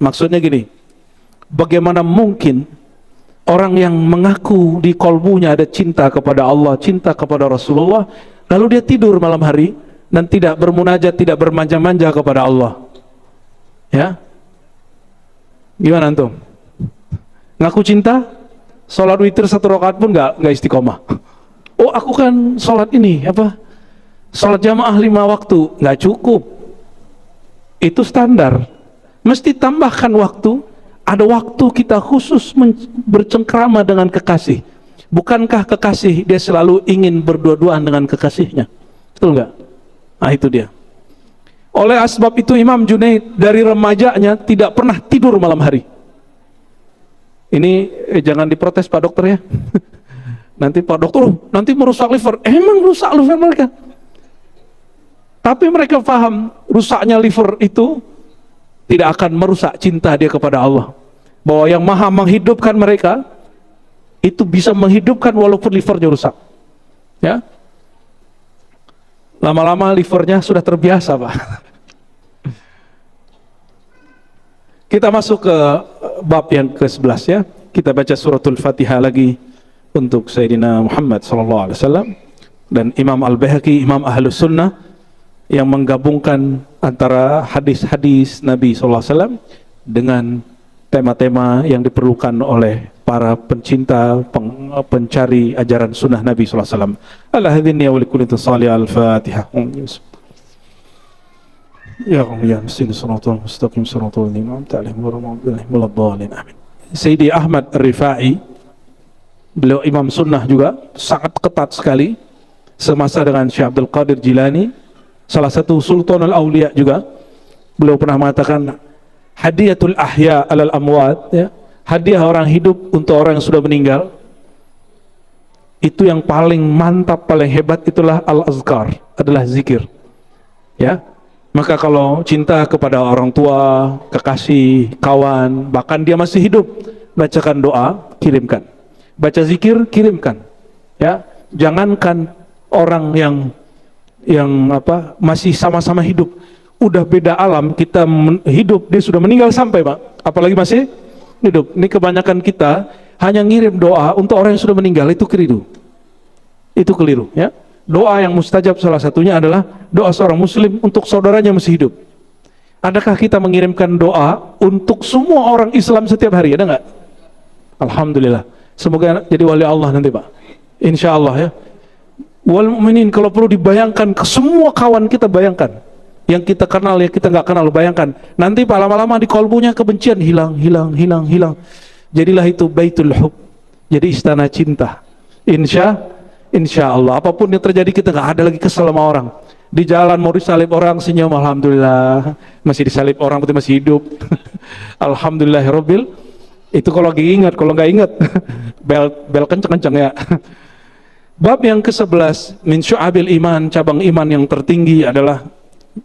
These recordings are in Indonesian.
Maksudnya gini, bagaimana mungkin orang yang mengaku di kolbunya ada cinta kepada Allah, cinta kepada Rasulullah, lalu dia tidur malam hari dan tidak bermunajat, tidak bermanja-manja kepada Allah. Ya, gimana antum? Ngaku cinta, sholat witir 1 rakaat pun nggak istiqomah. Oh, aku kan sholat ini sholat jamaah 5 waktu, nggak cukup. Itu standar. Mesti tambahkan waktu. Ada waktu kita khusus bercengkrama dengan kekasih. Bukankah kekasih dia selalu ingin berdua-duaan dengan kekasihnya? Betul nggak? Nah, itu dia. Oleh asbab itu Imam Junaid dari remajanya tidak pernah tidur malam hari. Ini jangan diprotes Pak Dokter ya. Nanti Pak Dokter, nanti merusak liver. Emang rusak liver mereka. Tapi mereka paham rusaknya liver itu tidak akan merusak cinta dia kepada Allah. Bahwa yang maha menghidupkan mereka itu bisa menghidupkan walaupun livernya rusak. Ya. Lama-lama livernya sudah terbiasa, Pak. Kita masuk ke bab yang ke-11 ya. Kita baca suratul Fatihah lagi untuk Sayyidina Muhammad SAW dan Imam Al-Baihaqi, Imam Ahlus Sunnah yang menggabungkan antara hadis-hadis Nabi SAW dengan tema-tema yang diperlukan oleh para pencinta, pencari ajaran sunnah Nabi SAW. Al-hadhinni wa likulli tasali al-Fatihah. Ya Allah, ya Mustaqim siratal mustaqim siratal ladzina an'amta 'alaihim ghairil maghdubi 'alaihim waladdallin. Amin. Sayyidi Ahmad Ar-Rifai, beliau imam sunnah juga, sangat ketat sekali semasa dengan Syekh Abdul Qadir Jilani, salah satu Sultanul Aulia juga. Beliau pernah mengatakan hadiyatul ahya alal amwat, ya, hadiah orang hidup untuk orang yang sudah meninggal. Itu yang paling mantap, paling hebat itulah al-azkar, adalah zikir. Ya. Maka kalau cinta kepada orang tua, kekasih, kawan, bahkan dia masih hidup, bacakan doa, kirimkan. Baca zikir, kirimkan. Ya, jangankan orang yang masih sama-sama hidup, udah beda alam, kita hidup, dia sudah meninggal sampai, Pak. Apalagi masih hidup. Ini kebanyakan kita hanya ngirim doa untuk orang yang sudah meninggal, itu keliru. Itu keliru, ya. Doa yang mustajab salah satunya adalah doa seorang muslim untuk saudaranya masih hidup. Adakah kita mengirimkan doa untuk semua orang Islam setiap hari? Ada nggak? Alhamdulillah. Semoga jadi wali Allah nanti, Pak. Insya Allah ya. Wal mu'minin, kalau perlu dibayangkan ke semua kawan kita, bayangkan. Yang kita kenal, yang kita nggak kenal, bayangkan. Nanti Pak, lama-lama di kolbunya kebencian hilang. Jadilah itu baitul hub. Jadi istana cinta. Insya Allah, apapun yang terjadi kita nggak ada lagi kesel sama orang. Di jalan mau disalib orang, senyum, alhamdulillah. Masih disalib orang berarti masih hidup. Alhamdulillahirabbil. Itu kalau lagi ingat, kalau nggak ingat bel kenceng-kenceng ya. Bab yang ke-11, min syu'abil iman, cabang iman yang tertinggi adalah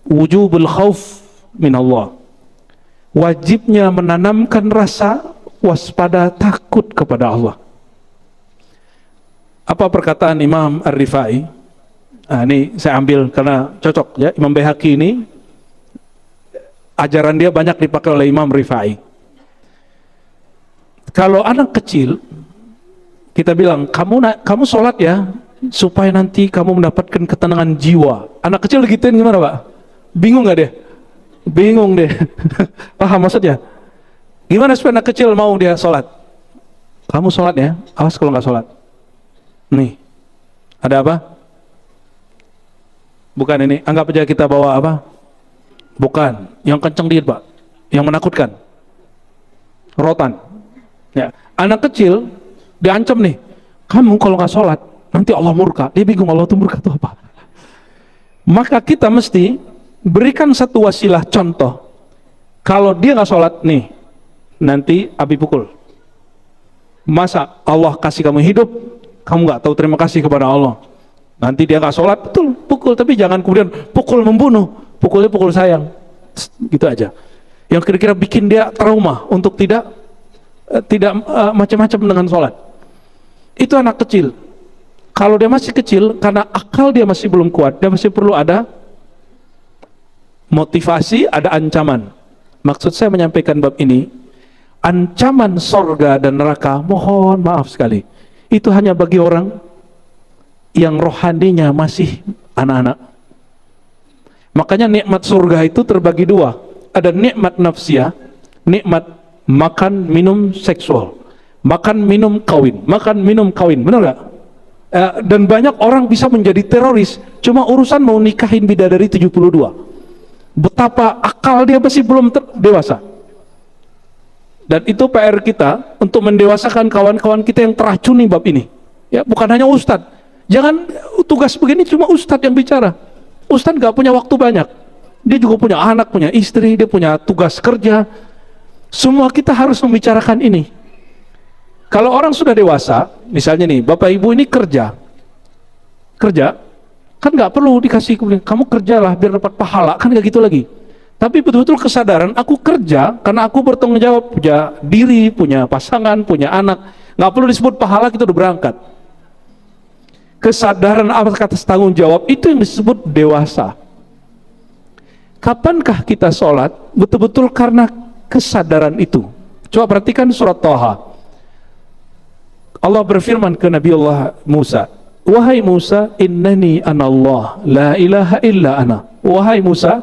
wujubul khauf min Allah. Wajibnya menanamkan rasa waspada, takut kepada Allah. Apa perkataan Imam Ar-Rifai? Nah, ini saya ambil karena cocok ya. Imam Baihaqi ini ajaran dia banyak dipakai oleh Imam Rifai. Kalau anak kecil kita bilang, kamu sholat ya supaya nanti kamu mendapatkan ketenangan jiwa. Anak kecil digituin gimana, Pak? Bingung nggak deh? Bingung deh. Paham maksudnya? Gimana supaya anak kecil mau dia sholat? Kamu sholat ya, awas kalau nggak sholat. Nih, ada apa? Bukan ini, anggap aja kita bawa apa? Bukan, yang kenceng dikit, Pak. Yang menakutkan. Rotan. Ya, anak kecil diancam nih. Kamu kalau nggak sholat, nanti Allah murka. Dia bingung Allah itu murka itu apa? Maka kita mesti berikan satu wasilah contoh. Kalau dia nggak sholat nih, nanti Abi pukul. Masa Allah kasih kamu hidup, kamu nggak tahu terima kasih kepada Allah. Nanti dia nggak sholat, betul, pukul. Tapi jangan kemudian pukul membunuh, pukulnya pukul sayang, gitu aja. Yang kira-kira bikin dia trauma untuk tidak macam-macam dengan sholat. Itu anak kecil. Kalau dia masih kecil, karena akal dia masih belum kuat, dia masih perlu ada motivasi, ada ancaman. Maksud saya menyampaikan bab ini, ancaman sorga dan neraka, mohon maaf sekali, itu hanya bagi orang yang rohaninya masih anak-anak. Makanya nikmat surga itu terbagi dua. Ada nikmat nafsiyah, nikmat makan minum seksual, makan minum kawin, benar gak? Dan banyak orang bisa menjadi teroris cuma urusan mau nikahin bidadari 72. Betapa akal dia masih belum dewasa. Dan itu PR kita untuk mendewasakan kawan-kawan kita yang teracuni bab ini. Ya, bukan hanya ustadz. Jangan tugas begini cuma ustadz yang bicara. Ustadz gak punya waktu banyak. Dia juga punya anak, punya istri, dia punya tugas kerja. Semua kita harus membicarakan ini. Kalau orang sudah dewasa, misalnya nih, bapak ibu ini kerja, kan nggak perlu dikasih kemudian kamu kerjalah biar dapat pahala, kan nggak gitu lagi. Tapi betul-betul kesadaran, aku kerja karena aku bertanggung jawab, punya diri, punya pasangan, punya anak, nggak perlu disebut pahala, kita udah berangkat. Kesadaran atas tanggung jawab itu yang disebut dewasa. Kapankah kita sholat? Betul-betul karena kesadaran itu. Coba perhatikan surat Thaha. Allah berfirman ke Nabi Allah Musa, wahai Musa, innani anallah, la ilaha illa ana. Wahai Musa,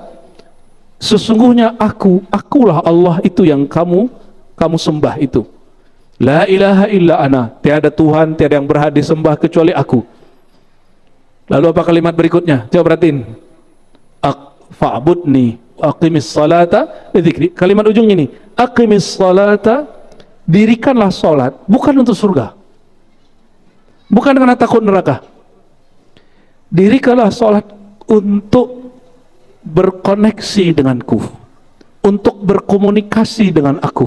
sesungguhnya akulah Allah itu yang kamu sembah itu. La ilaha illa ana, tiada Tuhan, tiada yang berhak disembah kecuali aku. Lalu apa kalimat berikutnya? Coba perhatiin. Fa'budni aqimis salata lidzikri. Kalimat ujungnya ini, aqimis salata, dirikanlah salat bukan untuk surga. Bukan karena takut neraka. Dirikanlah salat untuk berkoneksi denganku, untuk berkomunikasi dengan aku.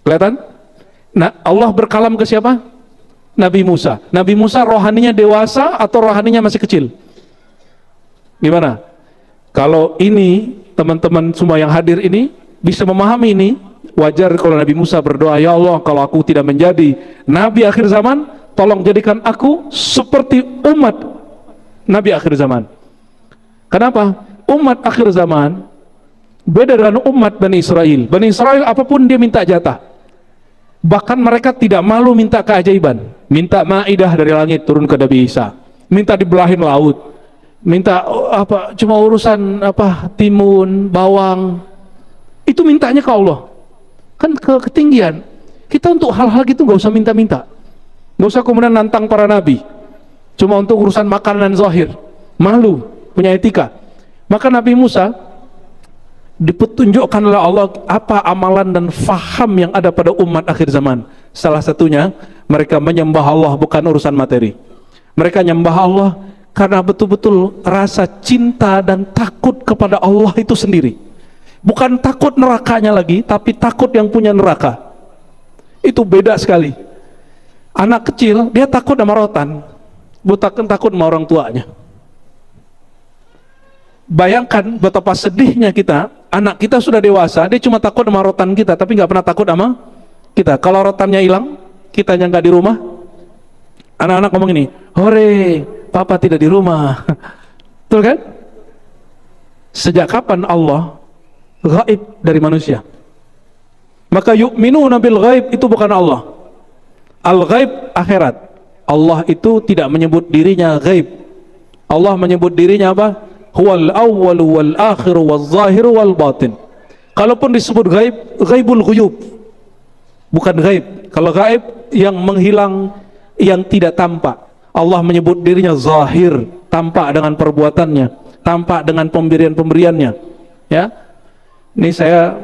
Kelihatan? Nah, Allah berkalam ke siapa? Nabi Musa. Nabi Musa rohaninya dewasa atau rohaninya masih kecil? Gimana? Kalau ini teman-teman semua yang hadir ini bisa memahami ini, wajar kalau Nabi Musa berdoa, ya Allah, kalau aku tidak menjadi Nabi akhir zaman, tolong jadikan aku seperti umat Nabi akhir zaman. Kenapa? Umat akhir zaman beda dengan umat Bani Israel. Bani Israel apapun dia minta jatah. Bahkan mereka tidak malu minta keajaiban. Minta Maidah dari langit turun ke Nabi Isa. Minta dibelahin laut. Minta apa? Cuma urusan apa? Timun, bawang. Itu mintanya ke Allah. Kan ketinggian. Kita untuk hal-hal gitu nggak usah minta-minta. Nggak usah kemudian nantang para nabi. Cuma untuk urusan makanan zahir. Malu, punya etika. Maka Nabi Musa dipetunjukkan oleh Allah apa amalan dan faham yang ada pada umat akhir zaman. Salah satunya mereka menyembah Allah bukan urusan materi. Mereka menyembah Allah karena betul-betul rasa cinta dan takut kepada Allah itu sendiri. Bukan takut nerakanya lagi, tapi takut yang punya neraka. Itu beda sekali. Anak kecil dia takut sama rotan, bukan takut sama orang tuanya. Bayangkan betapa sedihnya kita, anak kita sudah dewasa, dia cuma takut sama rotan kita, tapi nggak pernah takut sama kita. Kalau rotannya hilang, kitanya nggak di rumah, anak-anak ngomong ini, hore, papa tidak di rumah. Betul kan? Sejak kapan Allah gaib dari manusia? Maka yu'minuna bil gaib itu bukan Allah. Al-gaib akhirat. Allah itu tidak menyebut dirinya gaib. Allah menyebut dirinya apa? Huwal awwalu wal akhiru wal zahiru wal batin. Kalaupun disebut gaib, gaibul ghuyub, bukan gaib. Kalau gaib yang menghilang, yang tidak tampak. Allah menyebut dirinya zahir, tampak dengan perbuatannya, tampak dengan pemberian-pemberiannya. Ya, ini saya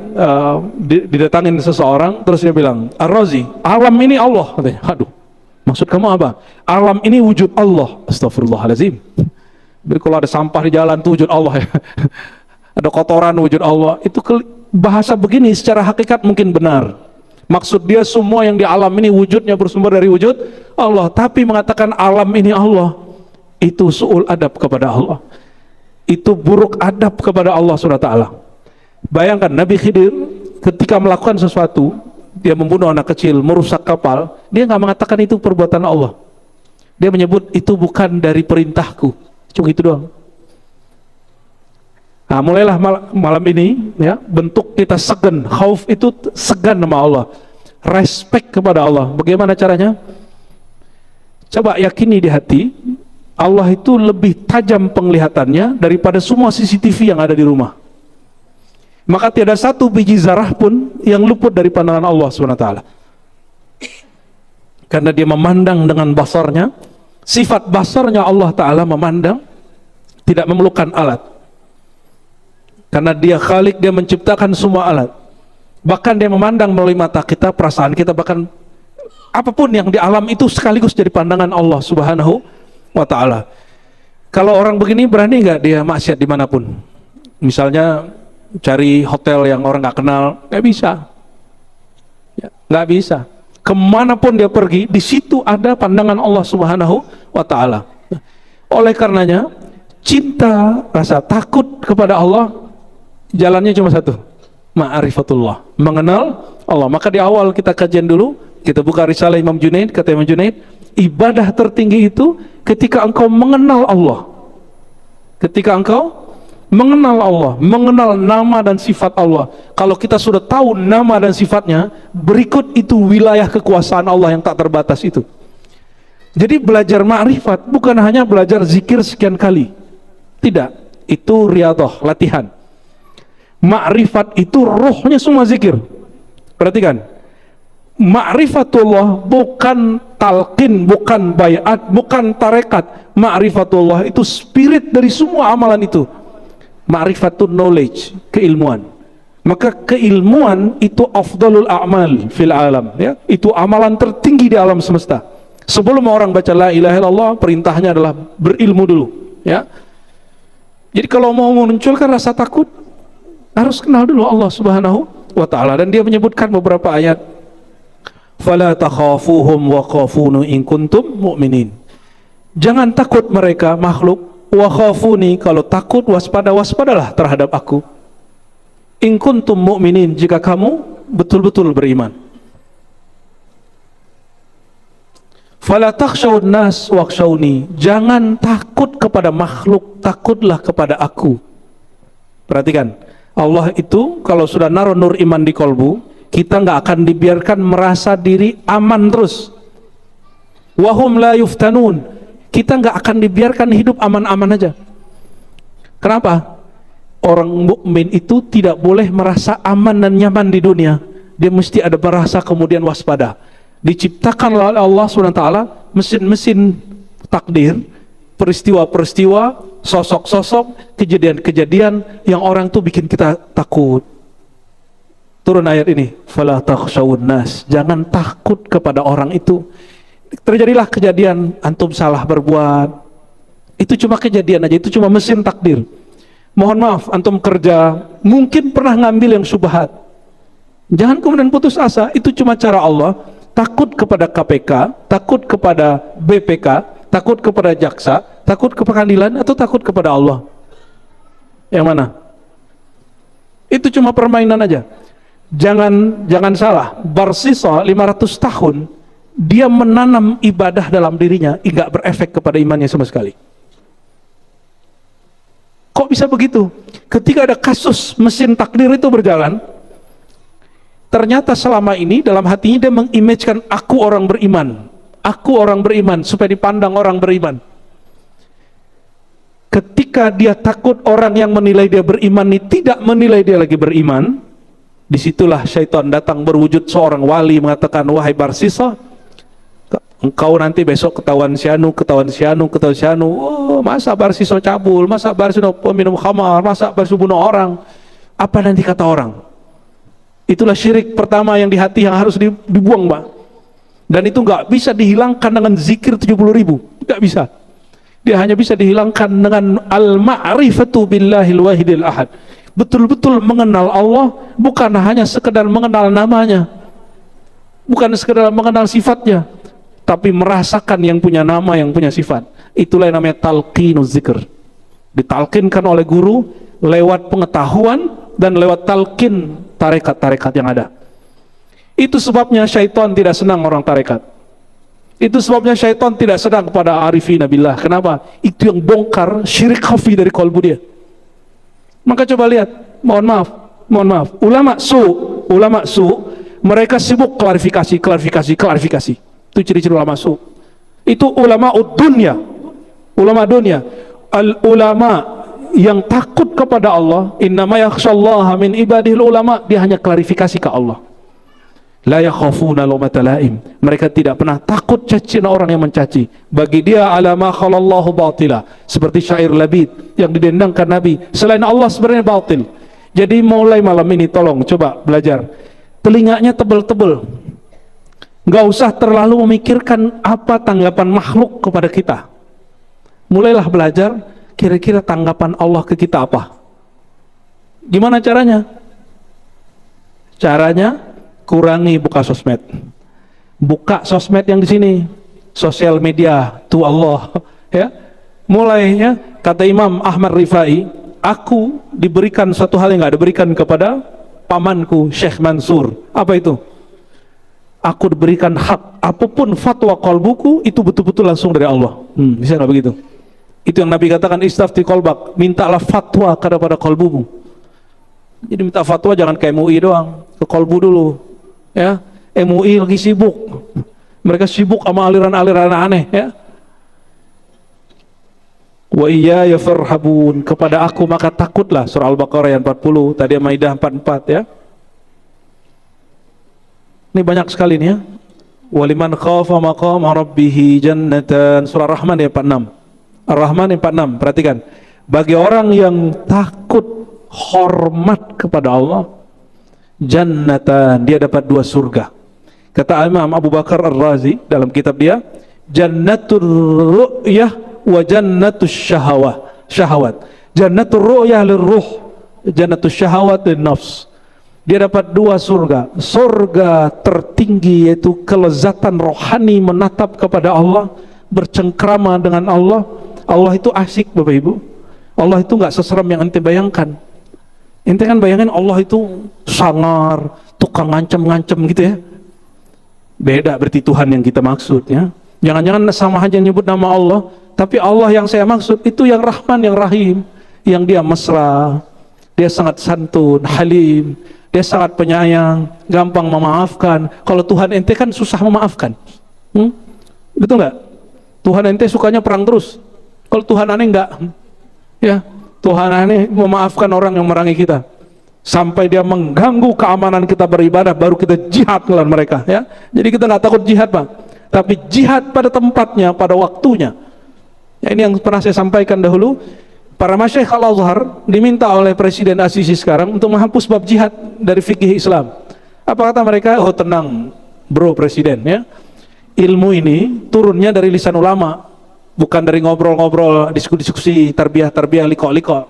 didatangin seseorang, terus dia bilang, Ar-Razi, alam ini Allah. Katanya, aduh, maksud kamu apa? Alam ini wujud Allah. Astagfirullahaladzim. Kalau ada sampah di jalan itu wujud Allah ya. Ada kotoran wujud Allah. Itu bahasa begini secara hakikat mungkin benar. Maksud dia semua yang di alam ini wujudnya bersumber dari wujud Allah. Tapi mengatakan alam ini Allah, itu su'ul adab kepada Allah. Itu buruk adab kepada Allah SWT. Bayangkan Nabi Khidir ketika melakukan sesuatu, dia membunuh anak kecil, merusak kapal, dia nggak mengatakan itu perbuatan Allah. Dia menyebut itu bukan dari perintahku. Cuma itu doang. Nah, mulailah malam ini ya, bentuk kita segan, khauf itu segan sama Allah, respect kepada Allah. Bagaimana caranya? Coba yakini di hati, Allah itu lebih tajam penglihatannya daripada semua CCTV yang ada di rumah. Maka tiada satu biji zarah pun yang luput dari pandangan Allah SWT. Karena dia memandang dengan basarnya, sifat basarnya Allah Ta'ala memandang, tidak memerlukan alat. Karena dia Khalik, dia menciptakan semua alat. Bahkan dia memandang melalui mata kita, perasaan kita, bahkan apapun yang di alam itu sekaligus jadi pandangan Allah Subhanahu wa Ta'ala. Kalau orang begini berani nggak dia maksiat dimanapun? Misalnya cari hotel yang orang nggak kenal, nggak bisa, ya, nggak bisa. Kemanapun dia pergi, di situ ada pandangan Allah Subhanahu wa Ta'ala. Oleh karenanya, cinta, rasa takut kepada Allah, jalannya cuma satu, ma'rifatullah, mengenal Allah. Maka di awal kita kajian dulu, kita buka risalah Imam Junaid. Kata Imam Junaid, ibadah tertinggi itu ketika engkau mengenal Allah. Ketika engkau mengenal Allah, mengenal nama dan sifat Allah. Kalau kita sudah tahu nama dan sifatnya, berikut itu wilayah kekuasaan Allah yang tak terbatas itu. Jadi belajar ma'rifat bukan hanya belajar zikir sekian kali, tidak, itu riyadhah, latihan. Ma'rifat itu rohnya semua zikir. Perhatikan, ma'rifatullah bukan talqin, bukan bayat, bukan tarekat. Ma'rifatullah itu spirit dari semua amalan itu. Ma'rifat itu knowledge, keilmuan. Maka keilmuan itu afdalul a'mal fil alam, ya. Itu amalan tertinggi di alam semesta. Sebelum orang baca la ilaha illallah, perintahnya adalah berilmu dulu, ya. Jadi kalau mau memunculkan rasa takut, harus kenal dulu Allah Subhanahu wa Ta'ala. Dan dia menyebutkan beberapa ayat, fala takhafuhum wa khafunu in kuntum mu'minin. Jangan takut mereka makhluk, wa khafuni, kalau takut waspadalah terhadap aku. In kuntum mu'minin, jika kamu betul-betul beriman. Fala takhshawun nas wakhshawni, jangan takut kepada makhluk, takutlah kepada aku. Perhatikan, Allah itu kalau sudah naruh nur iman di kolbu, kita nggak akan dibiarkan merasa diri aman terus. Wahum la yuftanun, kita nggak akan dibiarkan hidup aman-aman aja. Kenapa? Orang mukmin itu tidak boleh merasa aman dan nyaman di dunia. Dia mesti ada merasa kemudian waspada. Diciptakan oleh Allah SWT mesin-mesin takdir, peristiwa-peristiwa, sosok-sosok, kejadian-kejadian yang orang tuh bikin kita takut. Turun ayat ini, fala takhshawun nas, jangan takut kepada orang itu. Terjadilah kejadian, antum salah berbuat, itu cuma kejadian aja, itu cuma mesin takdir. Mohon maaf, antum kerja mungkin pernah ngambil yang syubhat, jangan kemudian putus asa, itu cuma cara Allah. Takut kepada KPK, takut kepada BPK, takut kepada jaksa, takut ke pengadilan, atau takut kepada Allah? Yang mana? Itu cuma permainan aja. Jangan salah, Barsisa 500 tahun dia menanam ibadah dalam dirinya, enggak berefek kepada imannya sama sekali. Kok bisa begitu? Ketika ada kasus mesin takdir itu berjalan, ternyata selama ini dalam hatinya dia mengimagekan aku orang beriman, supaya dipandang orang beriman. Ketika dia takut orang yang menilai dia beriman ini tidak menilai dia lagi beriman, disitulah syaitan datang berwujud seorang wali mengatakan, wahai Barsisa, engkau nanti besok ketahuan sianu. Oh, masa Barsisa cabul, masa Barsisa peminum khamar, masa Barsisa bunuh orang. Apa nanti kata orang? Itulah syirik pertama yang di hati yang harus dibuang, Pak. Dan itu nggak bisa dihilangkan dengan zikir 70.000, nggak bisa. Dia hanya bisa dihilangkan dengan al-ma'rifatu billahil wahidil ahad. Betul-betul mengenal Allah, bukan hanya sekedar mengenal namanya, bukan sekedar mengenal sifatnya, tapi merasakan yang punya nama, yang punya sifat. Itulah yang namanya talqinuz zikr. Ditalkinkan oleh guru lewat pengetahuan dan lewat talqin tarekat-tarekat yang ada. Itu sebabnya syaitan tidak senang orang tarekat. Itu sebabnya syaitan tidak senang kepada arifin billah. Kenapa? Itu yang bongkar syirik khafi dari kalbu dia. Maka coba lihat, mohon maaf, ulama su, mereka sibuk klarifikasi. Itu ciri-ciri ulama su. Itu ulama dunia, ulama yang takut kepada Allah. Innama yakhshallaha min ibadihil ulama, dia hanya klarifikasi ke Allah. La yakhafuna laumata laim, mereka tidak pernah takut cacian orang yang mencaci. Bagi dia alama khalallahu batila, seperti syair Labid yang didendangkan Nabi, selain Allah sebenarnya batil. Jadi mulai malam ini tolong coba belajar, telinganya tebel-tebel, nggak usah terlalu memikirkan apa tanggapan makhluk kepada kita. Mulailah belajar, kira-kira tanggapan Allah ke kita apa. Gimana caranya? Kurangi buka sosmed. Buka sosmed yang di sini, sosial media to Allah, ya. Mulai, ya, kata Imam Ahmad Rifai, aku diberikan satu hal yang nggak diberikan kepada pamanku Syekh Mansur. Apa itu? Aku diberikan hak, apapun fatwa kolbuku itu betul-betul langsung dari Allah. Bisa nggak begitu? Itu yang Nabi katakan, istafti kolbak, mintalah fatwa kepada kolbumu. Jadi minta fatwa jangan ke MUI doang, ke kolbu dulu. Ya, MUI lagi sibuk, mereka sibuk sama aliran-aliran aneh, ya. Wa iyaya farhabun, kepada aku maka takutlah. Surah Al-Baqarah ayat 40, tadi Maidah 44, ya. Ini banyak sekali nih, ya. Waliman khafa maqama rabbih jannatan, surah Rahman ayat 46. Ar-Rahman ayat 46, perhatikan. Bagi orang yang takut, hormat kepada Allah, jannatan, dia dapat 2 surga. Kata Imam Abu Bakar Ar-Razi dalam kitab dia, jannatur ru'yah wa jannatus syahawat. Jannatur ru'yah lirruh, jannatus syahawat linnafs. Dia dapat 2 surga. Surga tertinggi yaitu kelezatan rohani menatap kepada Allah, bercengkrama dengan Allah. Allah itu asik, Bapak Ibu. Allah itu nggak seseram yang ente bayangkan. Ente kan bayangin Allah itu sangar, tukang ngancem-ngancem gitu, ya. Beda berarti Tuhan yang kita maksud, ya. Jangan-jangan sama aja nyebut nama Allah, tapi Allah yang saya maksud itu yang Rahman, yang Rahim, yang dia mesra, dia sangat santun, halim, dia sangat penyayang, gampang memaafkan. Kalau Tuhan ente kan susah memaafkan, betul nggak? Tuhan ente sukanya perang terus. Kalau Tuhan aneh enggak, ya. Tuhan aneh memaafkan orang yang merangi kita sampai dia mengganggu keamanan kita beribadah, baru kita jihad melawan mereka, ya. Jadi kita nggak takut jihad, Pak, tapi jihad pada tempatnya, pada waktunya, ya. Ini yang pernah saya sampaikan dahulu. Para masyayikh Al-Azhar diminta oleh Presiden As-Sisi sekarang untuk menghapus bab jihad dari fikih Islam. Apa kata mereka? Oh tenang bro Presiden, ya, ilmu ini turunnya dari lisan ulama, bukan dari ngobrol-ngobrol, diskusi-diskusi, tarbiyah, liko-liko,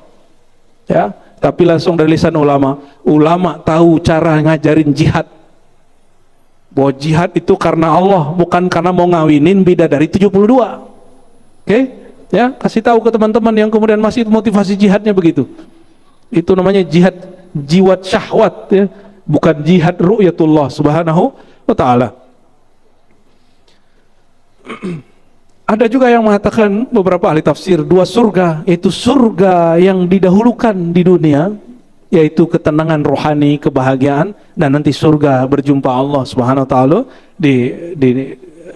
ya, tapi langsung dari lisan ulama. Ulama tahu cara ngajarin jihad, bahwa jihad itu karena Allah, bukan karena mau ngawinin bidadari 72. Oke, ya, kasih tahu ke teman-teman yang kemudian masih motivasi jihadnya begitu. Itu namanya jihad jiwat syahwat, ya, bukan jihad ru'yatullah subhanahu wa ta'ala. Ada juga yang mengatakan, beberapa ahli tafsir, 2 surga, yaitu surga yang didahulukan di dunia, yaitu ketenangan rohani, kebahagiaan, dan nanti surga berjumpa Allah subhanahu wa ta'ala di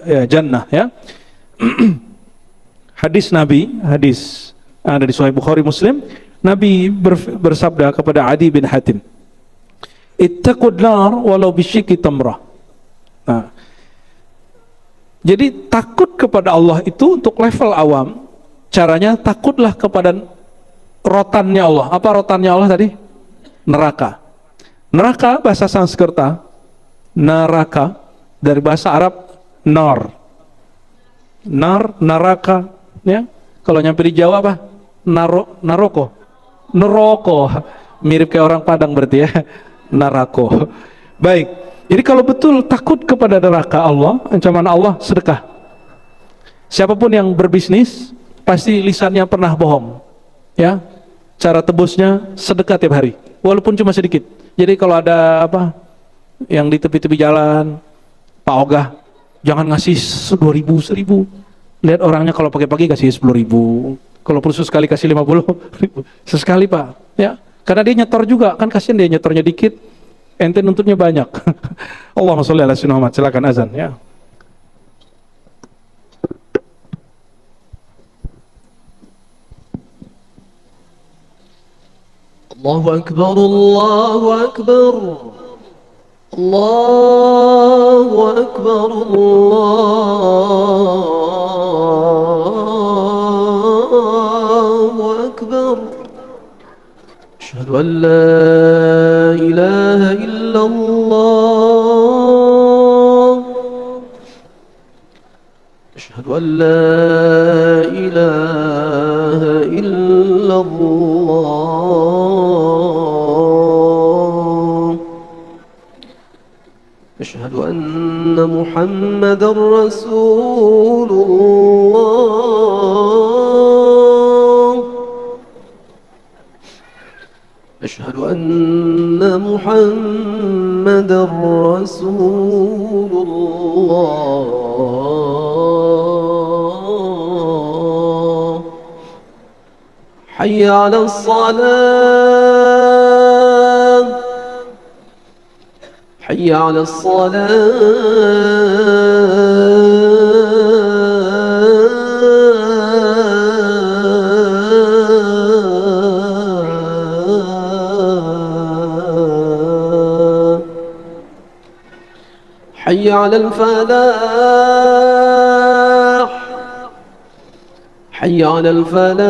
ya, jannah, ya. Hadis Nabi, hadis ada di Sahih Bukhari Muslim, Nabi bersabda kepada Adi bin Hatim, ittaqud nar walau bisyikki tamrah. Nah, jadi takut kepada Allah itu untuk level awam. Caranya takutlah kepada rotannya Allah. Apa rotannya Allah tadi? Neraka. Neraka bahasa Sanskerta, neraka, dari bahasa Arab nar. Nar, neraka, ya. Kalau nyampe di Jawa apa? Naroko. Neroko. Mirip kayak orang Padang berarti, ya. Narako. Baik. Jadi kalau betul takut kepada neraka Allah, ancaman Allah, sedekah. Siapapun yang berbisnis pasti lisannya pernah bohong, ya. Cara tebusnya sedekah tiap hari, walaupun cuma sedikit. Jadi kalau ada apa yang di tepi-tepi jalan, Pak Ogah, jangan ngasih 2.000, 1.000. Lihat orangnya, kalau pagi-pagi kasih 10.000, kalau perlu sekali kasih 50.000. Sesekali, Pak, ya. Karena dia nyetor juga, kan kasihan dia nyetornya dikit, ente nuntutnya banyak. Allahumma sholli ala sayyidina Muhammad. Silakan azan ya. Allahu Akbar, Allahu Akbar, Allahu Akbar, Allahu Akbar. Asyhadu an la ilaha illallah. Asyhadu an la ilaha illallah. Asyhadu anna Muhammadar Rasulullah. أشهد أن محمدا رسول الله. حي على الصلاة، حي على حي على الفلاح، حي على الفلاح.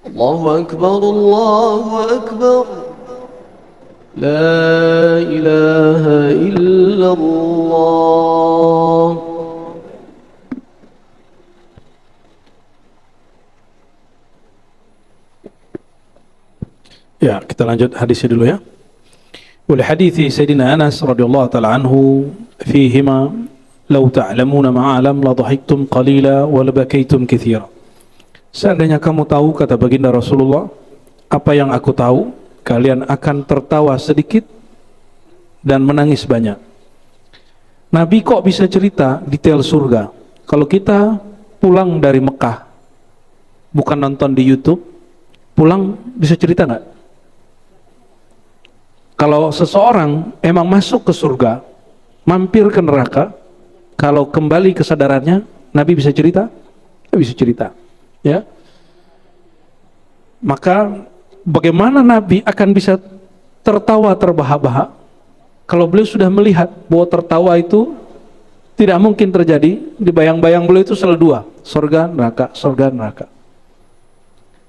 الله أكبر، الله أكبر، لا إله إلا الله. Ya, kita lanjut hadisnya dulu ya. Wal hadithi Sayyidina Anas radhiyallahu ta'ala anhu fihima law ta'lamuna ma a'lam la dhahiktum qalila wa la bakaitum katsira. Seandainya kamu tahu, kata baginda Rasulullah, apa yang aku tahu, kalian akan tertawa sedikit dan menangis banyak. Nabi kok bisa cerita detail surga? Kalau kita pulang dari Mekah, bukan nonton di YouTube, pulang bisa cerita nggak? Kalau seseorang emang masuk ke surga, mampir ke neraka, kalau kembali kesadarannya, Nabi bisa cerita? Nabi bisa cerita, ya. Maka bagaimana Nabi akan bisa tertawa terbahak-bahak kalau beliau sudah melihat bahwa tertawa itu tidak mungkin terjadi? Di bayang-bayang beliau itu selalu dua, surga, neraka, surga, neraka.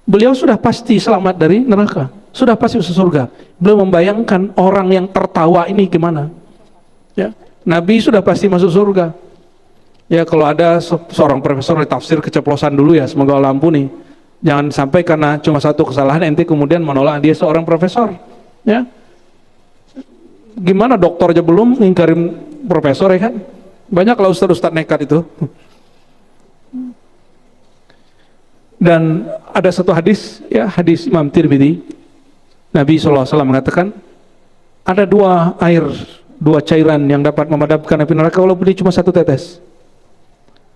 Beliau sudah pasti selamat dari neraka, sudah pasti masuk surga. Beliau membayangkan orang yang tertawa ini gimana, ya. Nabi sudah pasti masuk surga. Ya, kalau ada seorang profesor di tafsir keceplosan dulu ya, semoga Allah ampuni. Jangan sampai karena cuma satu kesalahan ente kemudian menolak dia seorang profesor, ya. Gimana dokter aja belum ngingkarin profesor, ya kan? Banyak lah ustadz nekat itu. Dan ada satu hadis, ya, hadis Imam Tirmidzi, Nabi SAW mengatakan ada dua cairan yang dapat memadamkan api neraka walaupun dia cuma satu tetes.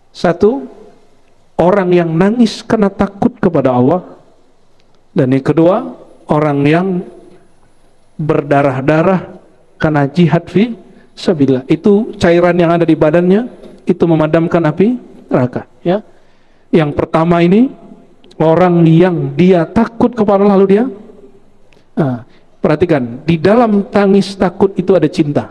Satu, orang yang nangis karena takut kepada Allah, dan yang kedua, orang yang berdarah-darah karena jihad fi sabilillah. Itu cairan yang ada di badannya, itu memadamkan api neraka, ya. Yang pertama ini, orang yang dia takut kepada Allah lalu dia, perhatikan, di dalam tangis takut itu ada cinta.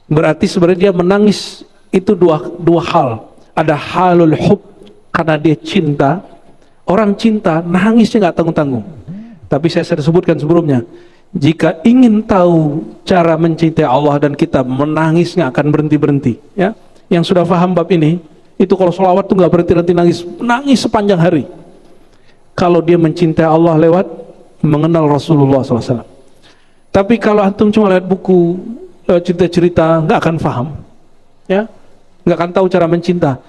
Berarti sebenarnya dia menangis itu dua hal. Ada halul hub, karena dia cinta. Orang cinta nangisnya nggak tanggung-tanggung. Tapi saya sebutkan sebelumnya, jika ingin tahu cara mencintai Allah dan kita menangis nggak akan berhenti-berhenti, ya. Yang sudah paham bab ini, itu kalau sholawat tuh nggak berhenti-berhenti nangis sepanjang hari. Kalau dia mencintai Allah lewat mengenal Rasulullah SAW. Tapi kalau antum cuma lihat buku, cerita-cerita, nggak akan paham, ya, nggak akan tahu cara mencinta.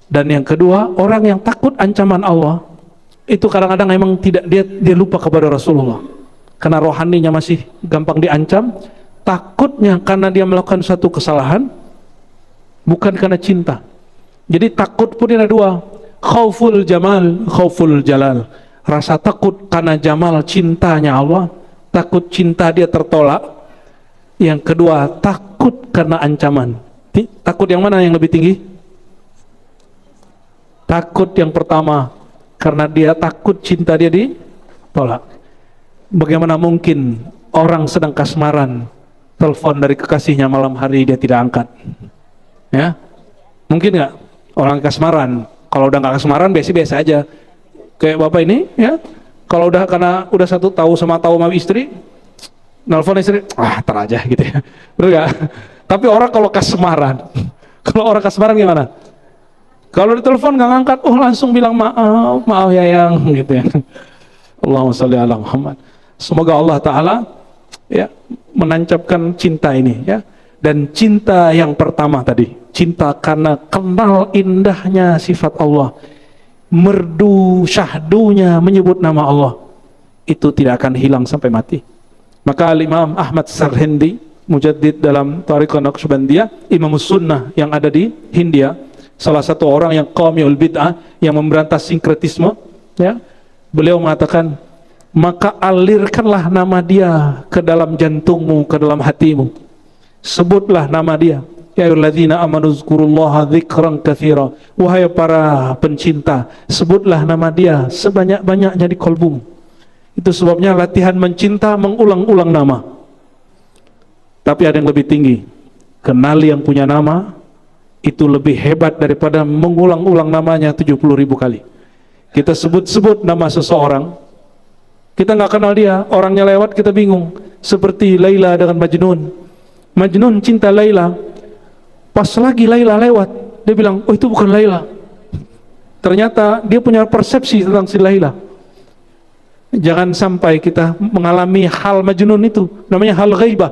Dan yang kedua, orang yang takut ancaman Allah, itu kadang-kadang emang tidak, dia lupa kepada Rasulullah karena rohaninya masih gampang diancam. Takutnya karena dia melakukan satu kesalahan, bukan karena cinta. Jadi takut pun ada dua, khauful jamal, khauful jalal. Rasa takut karena jamal cintanya Allah, takut cinta dia tertolak. Yang kedua, takut karena ancaman. Takut yang mana yang lebih tinggi? Takut yang pertama, karena dia takut cinta dia ditolak. Bagaimana mungkin orang sedang kasmaran, telepon dari kekasihnya malam hari dia tidak angkat? Ya, mungkin nggak? Orang kasmaran, kalau udah nggak kasmaran biasa-biasa aja. Kayak bapak ini, ya, kalau karena udah satu tahu sama istri, nelfon istri, tar aja gitu ya, bener nggak? Tapi orang kalau kasmaran, kalau orang kasmaran gimana? Kalau ditelepon nggak ngangkat, langsung bilang maaf ya yang, gitu ya. Allahumma sholli ala Muhammad. Semoga Allah Taala ya menancapkan cinta ini, ya. Dan cinta yang pertama tadi, cinta karena kenal indahnya sifat Allah, merdu syahdunya menyebut nama Allah, itu tidak akan hilang sampai mati. Maka Imam Ahmad Sarhindi, mujaddid dalam Thariqah Naqsyabandiyah, Imam Sunnah yang ada di Hindia, salah satu orang yang qamiul bid'ah, yang memberantas sinkretisme, ya, beliau mengatakan, maka alirkanlah nama dia ke dalam jantungmu, ke dalam hatimu. Sebutlah nama dia. Ya ayyuhalladzina amanu dzkurullaha dzikran katsira. Wahai para pencinta, sebutlah nama dia sebanyak-banyaknya di kalbumu. Itu sebabnya latihan mencinta mengulang-ulang nama. Tapi ada yang lebih tinggi. Kenali yang punya nama itu lebih hebat daripada mengulang-ulang namanya 70.000 kali. Kita sebut-sebut nama seseorang, kita nggak kenal dia, orangnya lewat kita bingung. Seperti Laila dengan Majnun. Majnun cinta Laila, pas lagi Laila lewat, dia bilang, itu bukan Laila. Ternyata dia punya persepsi tentang si Laila. Jangan sampai kita mengalami hal Majnun itu, namanya hal ghaibah.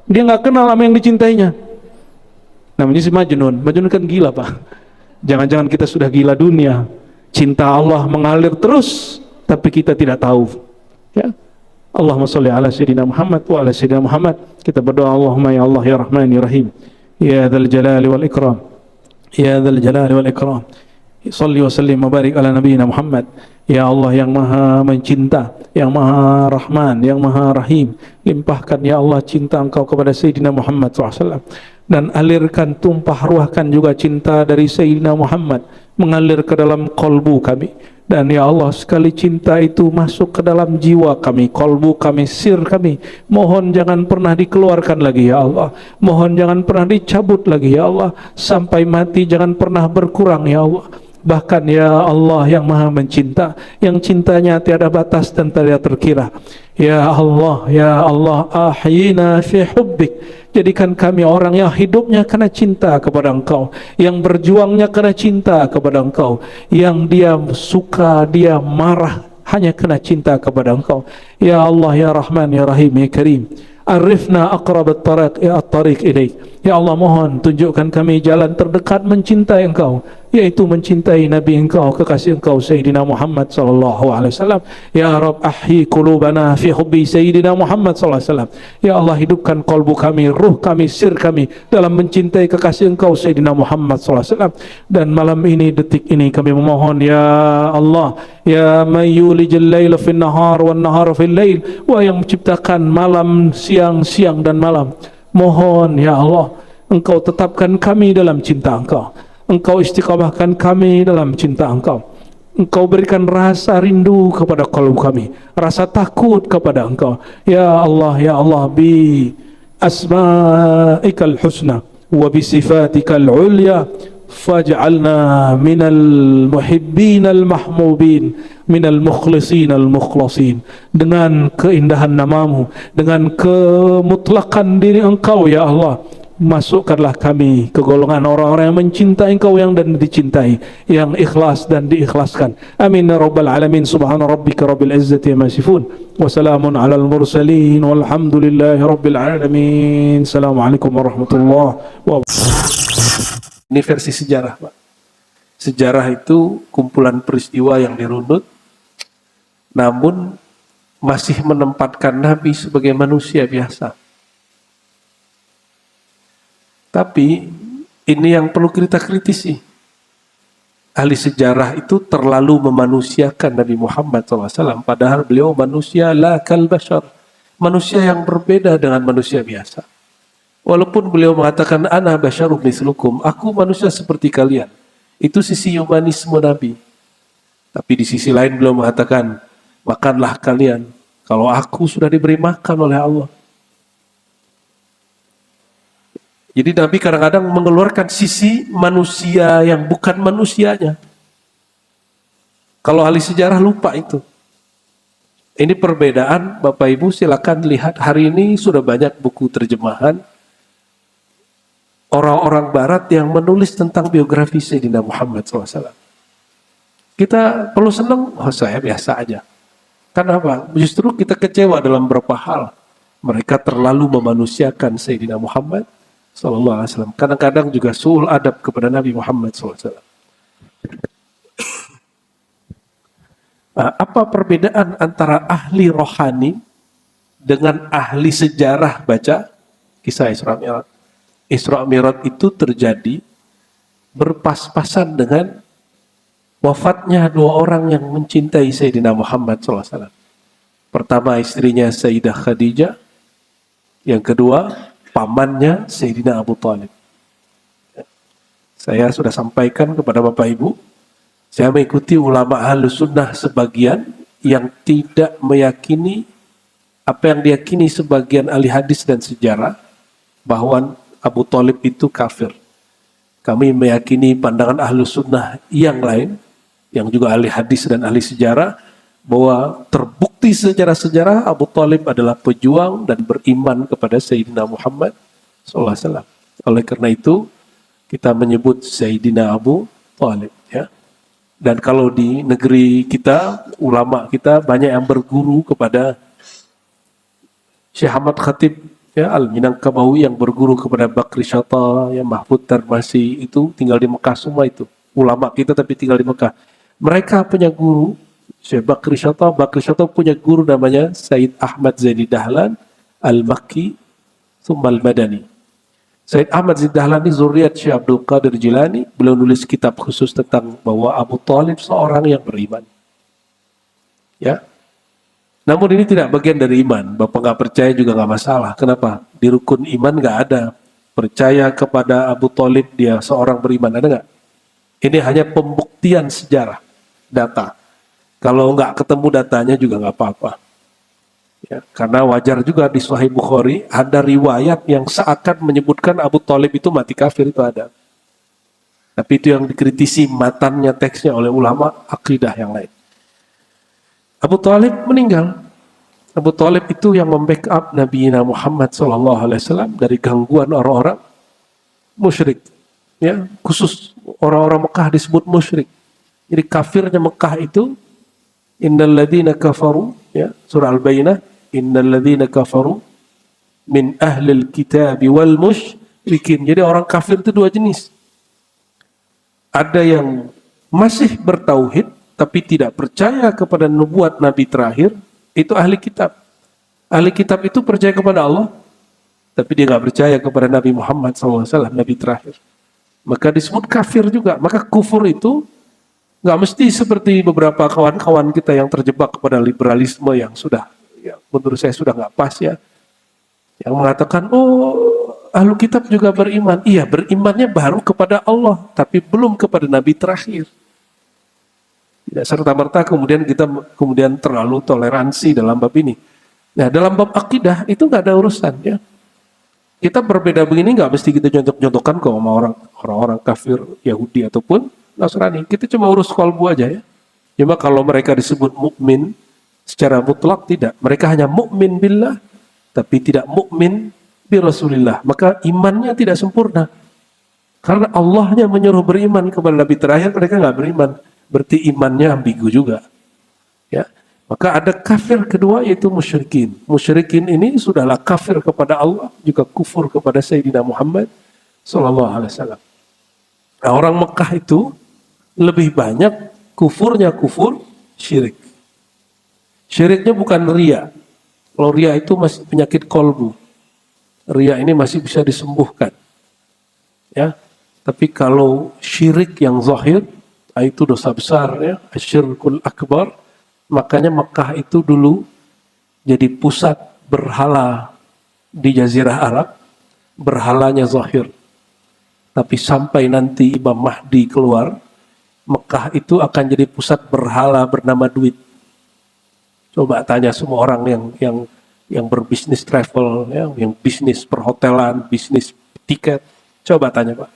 Dia nggak kenal sama yang dicintainya. Namanya si Majnun. Majnun kan gila, Pak. Jangan-jangan kita sudah gila dunia. Cinta Allah mengalir terus, tapi kita tidak tahu. Ya. Allahumma sholli ala sayyidina Muhammad wa ala sayyidina Muhammad. Kita berdoa, Allahumma ya Allah ya Rahman ya Rahim, ya dzal jalali wal ikram, ya dzal jalali wal ikram, shalli wa sallim wa barik ala nabiyyina Muhammad. Ya Allah yang maha mencinta, yang maha Rahman, yang maha Rahim, limpahkan ya Allah cinta Engkau kepada Sayyidina Muhammad SAW, dan alirkan, tumpah ruahkan juga cinta dari Sayyidina Muhammad mengalir ke dalam kolbu kami. Dan ya Allah, sekali cinta itu masuk ke dalam jiwa kami, kolbu kami, sir kami, mohon jangan pernah dikeluarkan lagi ya Allah. Mohon jangan pernah dicabut lagi ya Allah. Sampai mati jangan pernah berkurang ya Allah. Bahkan ya Allah yang maha mencinta, yang cintanya tiada batas dan tiada terkira. Ya Allah, ahyina fi hubbik. Jadikan kami orang yang hidupnya karena cinta kepada Engkau, yang berjuangnya karena cinta kepada Engkau, yang dia suka, dia marah hanya karena cinta kepada Engkau. Ya Allah, ya Rahman, ya Rahim, ya Karim, arifna aqrab at-tariq ilaik. Ya Allah, mohon tunjukkan kami jalan terdekat mencintai Engkau, yaitu mencintai Nabi Engkau, kekasih Engkau Sayyidina Muhammad sallallahu alaihi wasallam. Ya Rabb, ahyi qulubana fi hubbi Sayyidina Muhammad sallallahu alaihi wasallam. Ya Allah, hidupkan kalbu kami, ruh kami, sir kami dalam mencintai kekasih Engkau Sayyidina Muhammad sallallahu alaihi wasallam. Dan malam ini, detik ini kami memohon ya Allah, ya man yulijul laila fin nahar wan nahara fil lail, wa yang menciptakan malam siang, siang dan malam, mohon ya Allah, Engkau tetapkan kami dalam cinta Engkau. Engkau istiqamahkan kami dalam cinta Engkau. Engkau berikan rasa rindu kepada kalbu kami, rasa takut kepada Engkau. Ya Allah, bi asma'ikal husna wa bi sifatikal ulya, faj'alna minal muhibbin al-mahmubin, minal mukhlisin al-mukhlasin. Dengan keindahan namamu, dengan kemutlakan diri Engkau ya Allah, masukkanlah kami ke golongan orang-orang yang mencintai Engkau, yang dan dicintai, yang ikhlas dan diikhlaskan. Amin ya rabbal alamin. Subhana rabbika rabbil izzati amma yasifun, wa salamun alal mursalin, walhamdulillahi rabbil alamin. Assalamualaikum warahmatullahi wabarakatuh. Ini versi sejarah, Pak. Sejarah itu kumpulan peristiwa yang dirunut namun masih menempatkan Nabi sebagai manusia biasa. Tapi ini yang perlu kita kritisi. Ahli sejarah itu terlalu memanusiakan Nabi Muhammad SAW, padahal beliau manusia la kal bashar, manusia yang berbeda dengan manusia biasa. Walaupun beliau mengatakan ana basyarum mislukum, aku manusia seperti kalian. Itu sisi humanisme Nabi. Tapi di sisi lain beliau mengatakan, makanlah kalian kalau aku sudah diberi makan oleh Allah. Jadi Nabi kadang-kadang mengeluarkan sisi manusia yang bukan manusianya. Kalau ahli sejarah lupa itu. Ini perbedaan, Bapak Ibu silakan lihat, hari ini sudah banyak buku terjemahan orang-orang barat yang menulis tentang biografi Sayyidina Muhammad SAW. Kita perlu senang, oh saya biasa aja. Kenapa? Justru kita kecewa dalam beberapa hal. Mereka terlalu memanusiakan Sayyidina Muhammad SAW. Kadang-kadang juga suul adab kepada Nabi Muhammad SAW. Apa perbedaan antara ahli rohani dengan ahli sejarah baca kisah Isra Mi'raj? Isra Mi'raj itu terjadi berpas-pasan dengan wafatnya dua orang yang mencintai Sayyidina Muhammad SAW. Pertama istrinya Sayyidah Khadijah, yang kedua pamannya Sayyidina Abu Thalib. Saya sudah sampaikan kepada Bapak Ibu, saya mengikuti ulama Ahlus Sunnah sebagian yang tidak meyakini apa yang diyakini sebagian ahli hadis dan sejarah, bahwa Abu Thalib itu kafir. Kami meyakini pandangan Ahlus Sunnah yang lain, yang juga ahli hadis dan ahli sejarah, bahwa terbukti secara sejarah Abu Thalib adalah pejuang dan beriman kepada Sayyidina Muhammad SAW. Oleh karena itu, kita menyebut Sayyidina Abu Thalib. Ya. Dan kalau di negeri kita, ulama kita banyak yang berguru kepada Syekh Ahmad Khatib ya, Al-Minangkabawi, yang berguru kepada Bakri Syata, ya, Mahfud Tarmasi, itu tinggal di Mekah semua itu. Ulama kita tapi tinggal di Mekah. Mereka punya guru, Syekh Bakri Syata punya guru namanya Said Ahmad Zaini Dahlan Al-Makki Tsumma Al-Madani. Said Ahmad Zaini Dahlan ini zuriat Syekh Abdul Qadir Jilani. Beliau nulis kitab khusus tentang bahwa Abu Thalib seorang yang beriman. Ya. Namun ini tidak bagian dari iman. Bapak nggak percaya juga nggak masalah. Kenapa? Di rukun iman nggak ada percaya kepada Abu Thalib dia seorang beriman, ada nggak? Ini hanya pembuktian sejarah, data. Kalau nggak ketemu datanya juga nggak apa-apa. Ya, karena wajar juga di Sahih Bukhari ada riwayat yang seakan menyebutkan Abu Thalib itu mati kafir, itu ada. Tapi itu yang dikritisi matannya teksnya oleh ulama akidah yang lain. Abu Thalib meninggal. Abu Thalib itu yang membackup Nabi Muhammad SAW dari gangguan orang-orang musyrik. Ya, khusus orang-orang Mekah disebut musyrik. Jadi kafirnya Mekah itu, innal ladzina kafaru, ya, surah Al-Bayyinah, innal ladzina kafaru min ahlil kitab wal musyrikin. Jadi orang kafir itu dua jenis. Ada yang masih bertauhid tapi tidak percaya kepada nubuat Nabi terakhir, itu ahli kitab. Ahli kitab itu percaya kepada Allah, tapi dia nggak percaya kepada Nabi Muhammad SAW, Nabi terakhir. Maka disebut kafir juga. Maka kufur itu nggak mesti seperti beberapa kawan-kawan kita yang terjebak kepada liberalisme yang sudah, ya, menurut saya sudah nggak pas ya. Yang mengatakan, oh ahlu kitab juga beriman. Iya, berimannya baru kepada Allah, tapi belum kepada Nabi terakhir. Tidak serta-merta kemudian kita terlalu toleransi dalam bab ini. Nah, dalam bab akidah itu nggak ada urusan ya. Kita berbeda begini nggak mesti kita contoh-contohkan kok sama orang-orang kafir Yahudi ataupun Nasrani. Kita cuma urus kolbu aja ya. Cuma kalau mereka disebut mukmin secara mutlak tidak. Mereka hanya mukmin billah tapi tidak mukmin bi Rasulillah. Maka imannya tidak sempurna. Karena Allahnya menyuruh beriman kepada Nabi terakhir, mereka nggak beriman. Berarti imannya ambigu juga. Ya. Maka ada kafir kedua yaitu musyrikin. Musyrikin ini sudahlah kafir kepada Allah, juga kufur kepada Sayyidina Muhammad SAW. Nah, orang Mekah itu lebih banyak kufurnya kufur syirik. Syiriknya bukan ria. Kalau ria itu masih penyakit kolbu. Ria ini masih bisa disembuhkan. Ya. Tapi kalau syirik yang zahir, itu dosa besar ya, asyirkul akbar. Makanya Mekah itu dulu jadi pusat berhala di Jazirah Arab, berhalanya zahir. Tapi sampai nanti Imam Mahdi keluar, Mekah itu akan jadi pusat berhala bernama duit. Coba tanya semua orang yang berbisnis travel, ya, yang bisnis perhotelan, bisnis tiket. Coba tanya Pak.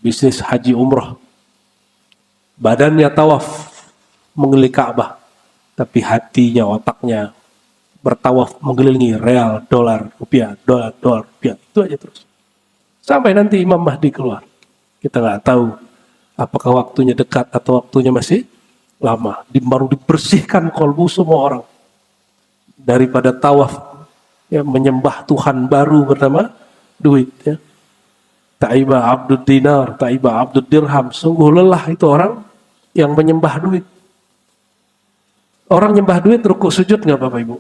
Bisnis haji umroh. Badannya tawaf mengelilingi Ka'bah, tapi hatinya, otaknya bertawaf mengelilingi real, dolar, rupiah. Itu aja terus. Sampai nanti Imam Mahdi keluar. Kita nggak tahu apakah waktunya dekat atau waktunya masih lama. Baru dibersihkan kolbu semua orang. Daripada tawaf, ya, menyembah Tuhan baru bernama duit. Ya. Ta'iba abdud dinar, ta'iba abdud dirham. Sungguh lelah itu orang yang menyembah duit. Orang nyembah duit rukuk sujud nggak Bapak Ibu?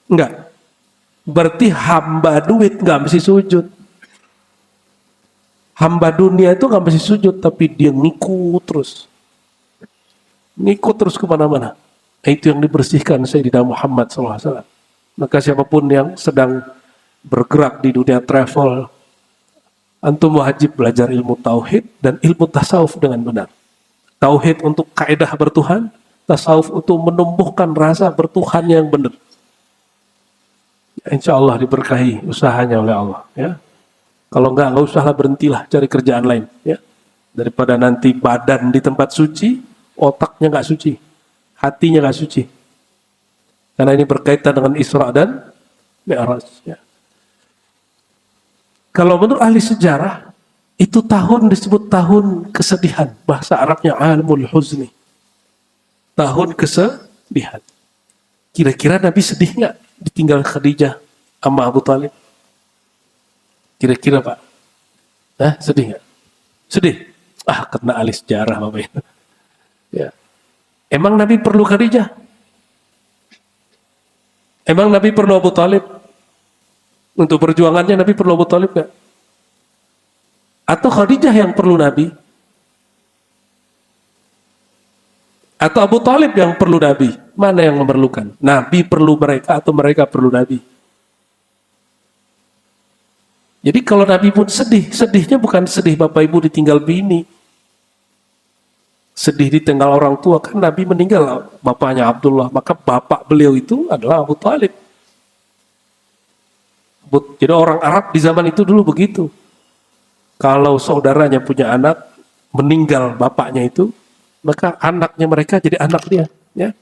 Enggak. Berarti hamba duit nggak mesti sujud. Hamba dunia itu nggak mesti sujud, tapi dia ngikut terus. Ngikut terus kemana-mana. Itu yang dibersihkan Sayyidina Muhammad SAW. Maka siapapun yang sedang bergerak di dunia travel, antum wajib belajar ilmu tauhid dan ilmu tasawuf dengan benar. Tauhid untuk kaidah bertuhan, tasawuf untuk menumbuhkan rasa bertuhan yang benar. Insya Allah diberkahi usahanya oleh Allah. Ya. Kalau nggak usahlah, berhentilah cari kerjaan lain. Ya. Daripada nanti badan di tempat suci, otaknya nggak suci, hatinya nggak suci. Karena ini berkaitan dengan Isra dan Mi'raj. Ya. Kalau menurut ahli sejarah, itu tahun disebut tahun kesedihan. Bahasa Arabnya Amul Huzni. Tahun kesedihan. Kira-kira Nabi sedih nggak ditinggal Khadijah sama Abu Talib? Kira-kira Pak? Sedih nggak? Sedih? Kena ahli sejarah Bapak. Ya. Emang Nabi perlu Khadijah? Emang Nabi perlu Abu Talib? Untuk perjuangannya Nabi perlu Abu Talib nggak? Atau Khadijah yang perlu Nabi? Atau Abu Talib yang perlu Nabi? Mana yang memerlukan? Nabi perlu mereka atau mereka perlu Nabi? Jadi kalau Nabi pun sedih, sedihnya bukan sedih Bapak Ibu ditinggal bini. Sedih ditinggal orang tua, kan Nabi meninggal bapaknya Abdullah, maka bapak beliau itu adalah Abu Talib. Jadi orang Arab di zaman itu dulu begitu. Kalau saudaranya punya anak, meninggal bapaknya itu, maka anaknya mereka jadi anak dia. Ya.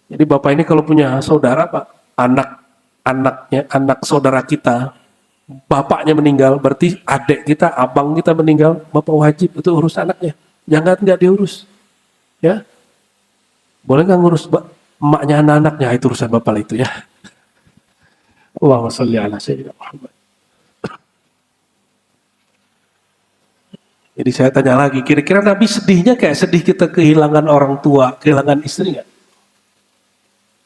Jadi bapak ini kalau punya saudara, Pak, anak saudara kita, bapaknya meninggal, berarti adik kita, abang kita meninggal, bapak wajib itu urus anaknya. Jangan nggak diurus. Ya. Boleh nggak ngurus emaknya anak-anaknya, itu urusan bapak itu ya. Allahumma sholli ala sayyidina Muhammad. Jadi saya tanya lagi, kira-kira Nabi sedihnya kayak sedih kita kehilangan orang tua, kehilangan istri nggak?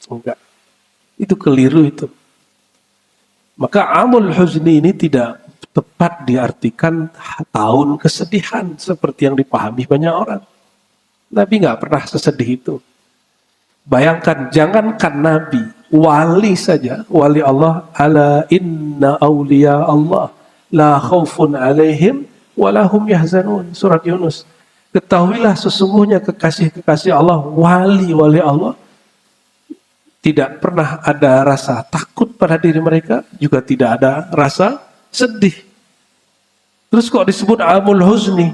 Enggak. Itu keliru itu. Maka Amul Huzni ini tidak tepat diartikan tahun kesedihan seperti yang dipahami banyak orang. Nabi nggak pernah sesedih itu. Bayangkan, jangankan Nabi, wali saja, wali Allah, ala inna awliya Allah la khaufun alaihim walahum yahzanun. Surat Yunus. Ketahuilah sesungguhnya kekasih-kekasih Allah, wali-wali Allah, tidak pernah ada rasa takut pada diri mereka, juga tidak ada rasa sedih. Terus kok disebut Amul Huzni?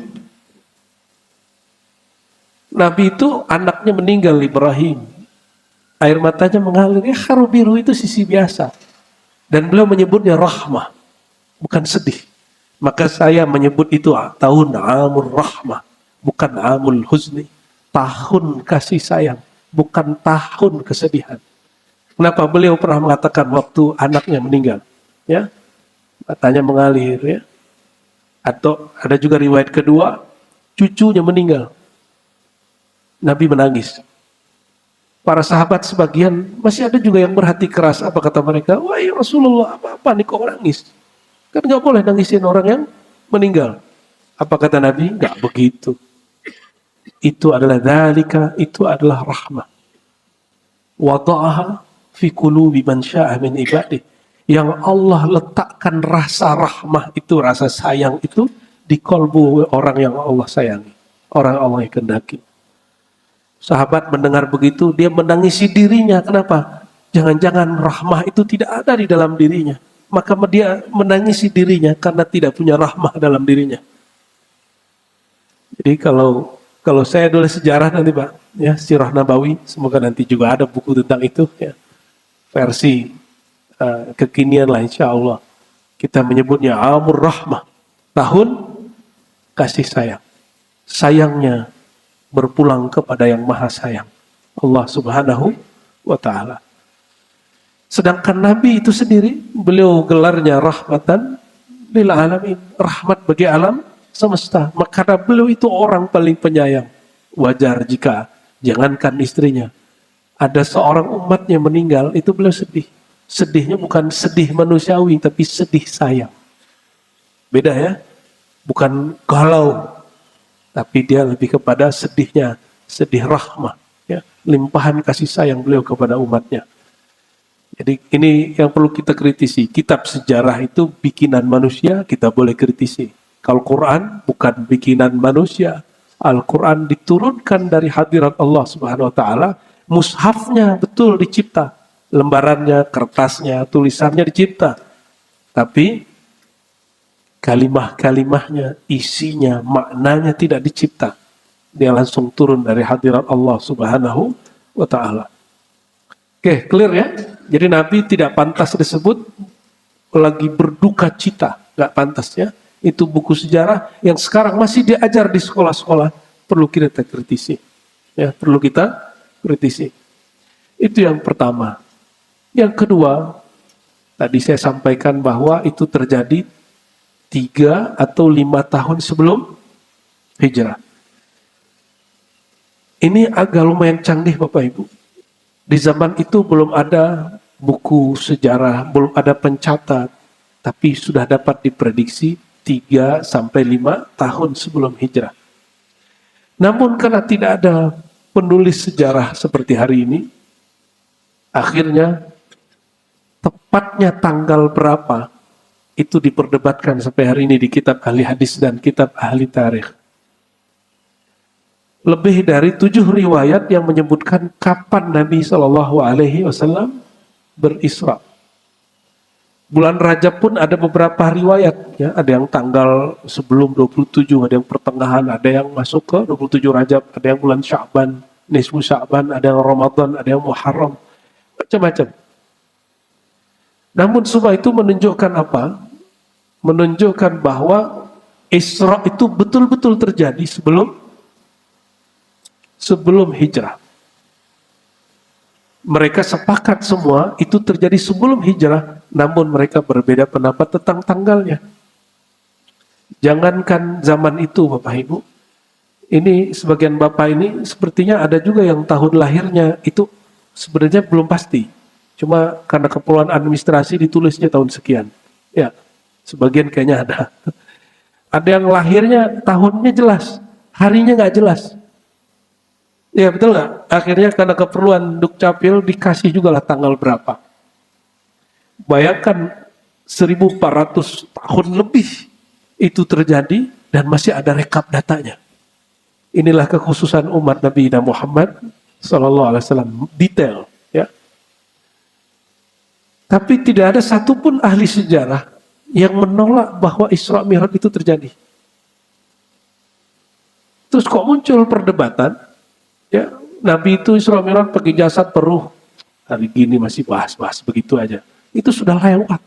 Nabi itu anaknya meninggal, Ibrahim. Air matanya mengalir. Ya, haru biru itu sisi biasa. Dan beliau menyebutnya rahmah, bukan sedih. Maka saya menyebut itu tahun Amul Rahmah, bukan Amul Huzni. Tahun kasih sayang, bukan tahun kesedihan. Kenapa beliau pernah mengatakan waktu anaknya meninggal? Ya, matanya mengalir. Ya. Atau ada juga riwayat kedua, cucunya meninggal. Nabi menangis. Para sahabat sebagian masih ada juga yang berhati keras. Apa kata mereka? Wah ya Rasulullah, apa nih kok nangis? Kan nggak boleh nangisin orang yang meninggal. Apa kata Nabi? Nggak begitu. Itu adalah dzalika, itu adalah rahmah. Wada'aha fi qulubi man syaa min ibadih. Yang Allah letakkan rasa rahmah itu, rasa sayang itu di kalbu orang yang Allah sayangi, orang Allah yang kehendaki. Sahabat mendengar begitu, dia menangisi dirinya. Kenapa? Jangan-jangan rahmah itu tidak ada di dalam dirinya. Maka dia menangisi dirinya karena tidak punya rahmah dalam dirinya. Jadi kalau saya nulis sejarah nanti Pak, ya Sirah Nabawi, semoga nanti juga ada buku tentang itu, ya, versi kekinian lah insya Allah. Kita menyebutnya Amur Rahmah, tahun kasih sayang. Sayangnya berpulang kepada yang maha sayang, Allah Subhanahu wa ta'ala. Sedangkan Nabi itu sendiri, beliau gelarnya rahmatan lil alamin, rahmat bagi alam semesta. Maka beliau itu orang paling penyayang. Wajar jika jangankan istrinya, ada seorang umatnya meninggal, itu beliau sedih. Sedihnya bukan sedih manusiawi, tapi sedih sayang. Beda ya, bukan galau, tapi dia lebih kepada sedihnya, sedih rahmah, ya, limpahan kasih sayang beliau kepada umatnya. Jadi ini yang perlu kita kritisi. Kitab sejarah itu bikinan manusia, kita boleh kritisi. Al-Quran bukan bikinan manusia. Al-Quran diturunkan dari hadirat Allah Subhanahu wa ta'ala. Mushafnya betul dicipta. Lembarannya, kertasnya, tulisannya dicipta. Tapi kalimah-kalimahnya, isinya, maknanya tidak dicipta. Dia langsung turun dari hadirat Allah Subhanahu wa ta'ala. Oke, clear ya? Jadi Nabi tidak pantas disebut lagi berduka cita. Gak pantas ya. Itu buku sejarah yang sekarang masih diajar di sekolah-sekolah. Perlu kita kritisi. Ya, perlu kita kritisi. Itu yang pertama. Yang kedua, tadi saya sampaikan bahwa itu terjadi 3 atau 5 tahun sebelum hijrah. Ini agak lumayan canggih Bapak Ibu. Di zaman itu belum ada buku sejarah, belum ada pencatat, tapi sudah dapat diprediksi 3 sampai 5 tahun sebelum hijrah. Namun karena tidak ada penulis sejarah seperti hari ini, akhirnya tepatnya tanggal berapa itu diperdebatkan sampai hari ini di kitab ahli hadis dan kitab ahli tarikh. Lebih dari 7 riwayat yang menyebutkan kapan Nabi SAW berisra. Bulan Rajab pun ada beberapa riwayat, ya, ada yang tanggal sebelum 27, ada yang pertengahan, ada yang masuk ke 27 Rajab, ada yang bulan Sya'ban, nisfu Sya'ban, ada yang Ramadan, ada yang Muharram, macam-macam. Namun semua itu menunjukkan apa? Menunjukkan bahwa Isra itu betul-betul terjadi sebelum hijrah. Mereka sepakat semua itu terjadi sebelum hijrah, namun mereka berbeda pendapat tentang tanggalnya. Jangankan zaman itu Bapak Ibu, ini sebagian Bapak ini sepertinya ada juga yang tahun lahirnya itu sebenarnya belum pasti. Cuma karena keperluan administrasi ditulisnya tahun sekian. Ya, sebagian kayaknya ada. Ada yang lahirnya tahunnya jelas, harinya nggak jelas. Ya betul nggak? Akhirnya karena keperluan Dukcapil dikasih juga lah tanggal berapa. Bayangkan 1400 tahun lebih itu terjadi dan masih ada rekap datanya. Inilah kekhususan umat Nabi Muhammad SAW, detail. Ya. Tapi tidak ada satupun ahli sejarah yang menolak bahwa Isra Mi'raj itu terjadi. Terus kok muncul perdebatan? Ya, Nabi itu Isra Mi'raj pakai jasad peruh. Hari gini masih bahas-bahas begitu aja. Itu sudah lewat.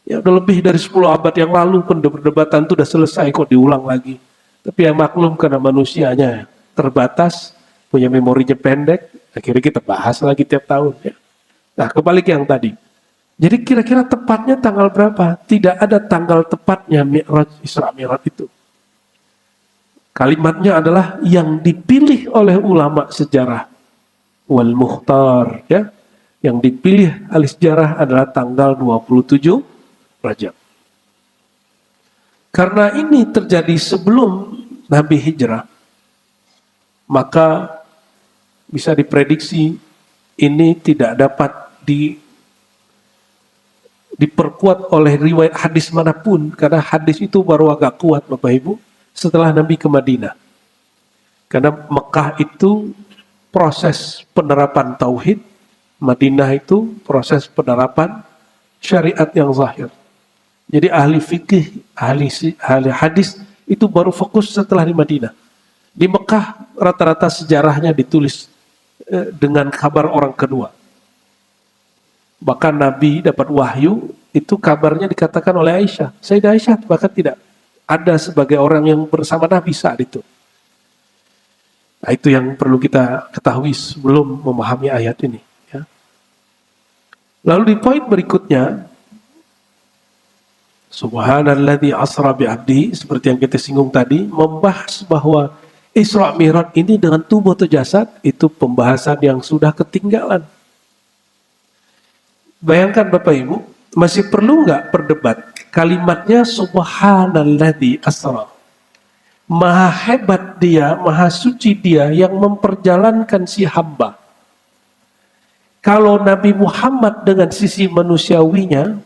Ya udah lebih dari 10 abad yang lalu perdebatan itu udah selesai, kok diulang lagi. Tapi yang maklum karena manusianya terbatas, punya memorinya pendek, akhirnya kita bahas lagi tiap tahun. Ya. Nah, kebalik yang tadi. Jadi kira-kira tepatnya tanggal berapa? Tidak ada tanggal tepatnya Mi'raj, Isra Mi'raj itu. Kalimatnya adalah yang dipilih oleh ulama sejarah. Wal Mukhtar, ya. Yang dipilih ahli sejarah adalah tanggal 27 Rajab. Karena ini terjadi sebelum Nabi hijrah, maka bisa diprediksi ini tidak dapat diperkuat oleh riwayat hadis manapun, karena hadis itu baru agak kuat Bapak Ibu setelah Nabi ke Madinah. Karena Mekah itu proses penerapan tauhid, Madinah itu proses penerapan syariat yang zahir. Jadi ahli fikih, ahli hadis itu baru fokus setelah di Madinah. Di Mekah rata-rata sejarahnya ditulis dengan kabar orang kedua. Bahkan Nabi dapat wahyu, itu kabarnya dikatakan oleh Aisyah. Sayyidah Aisyah bahkan tidak ada sebagai orang yang bersama Nabi saat itu. Nah, itu yang perlu kita ketahui sebelum memahami ayat ini. Ya. Lalu di poin berikutnya, Subhanalladzi asra bi'abdi, seperti yang kita singgung tadi, membahas bahwa Isra Mi'raj ini dengan tubuh atau jasad, itu pembahasan yang sudah ketinggalan. Bayangkan Bapak Ibu, masih perlu nggak perdebat? Kalimatnya Subhanalladzi asra. Maha hebat dia, maha suci dia yang memperjalankan si hamba. Kalau Nabi Muhammad dengan sisi manusiawinya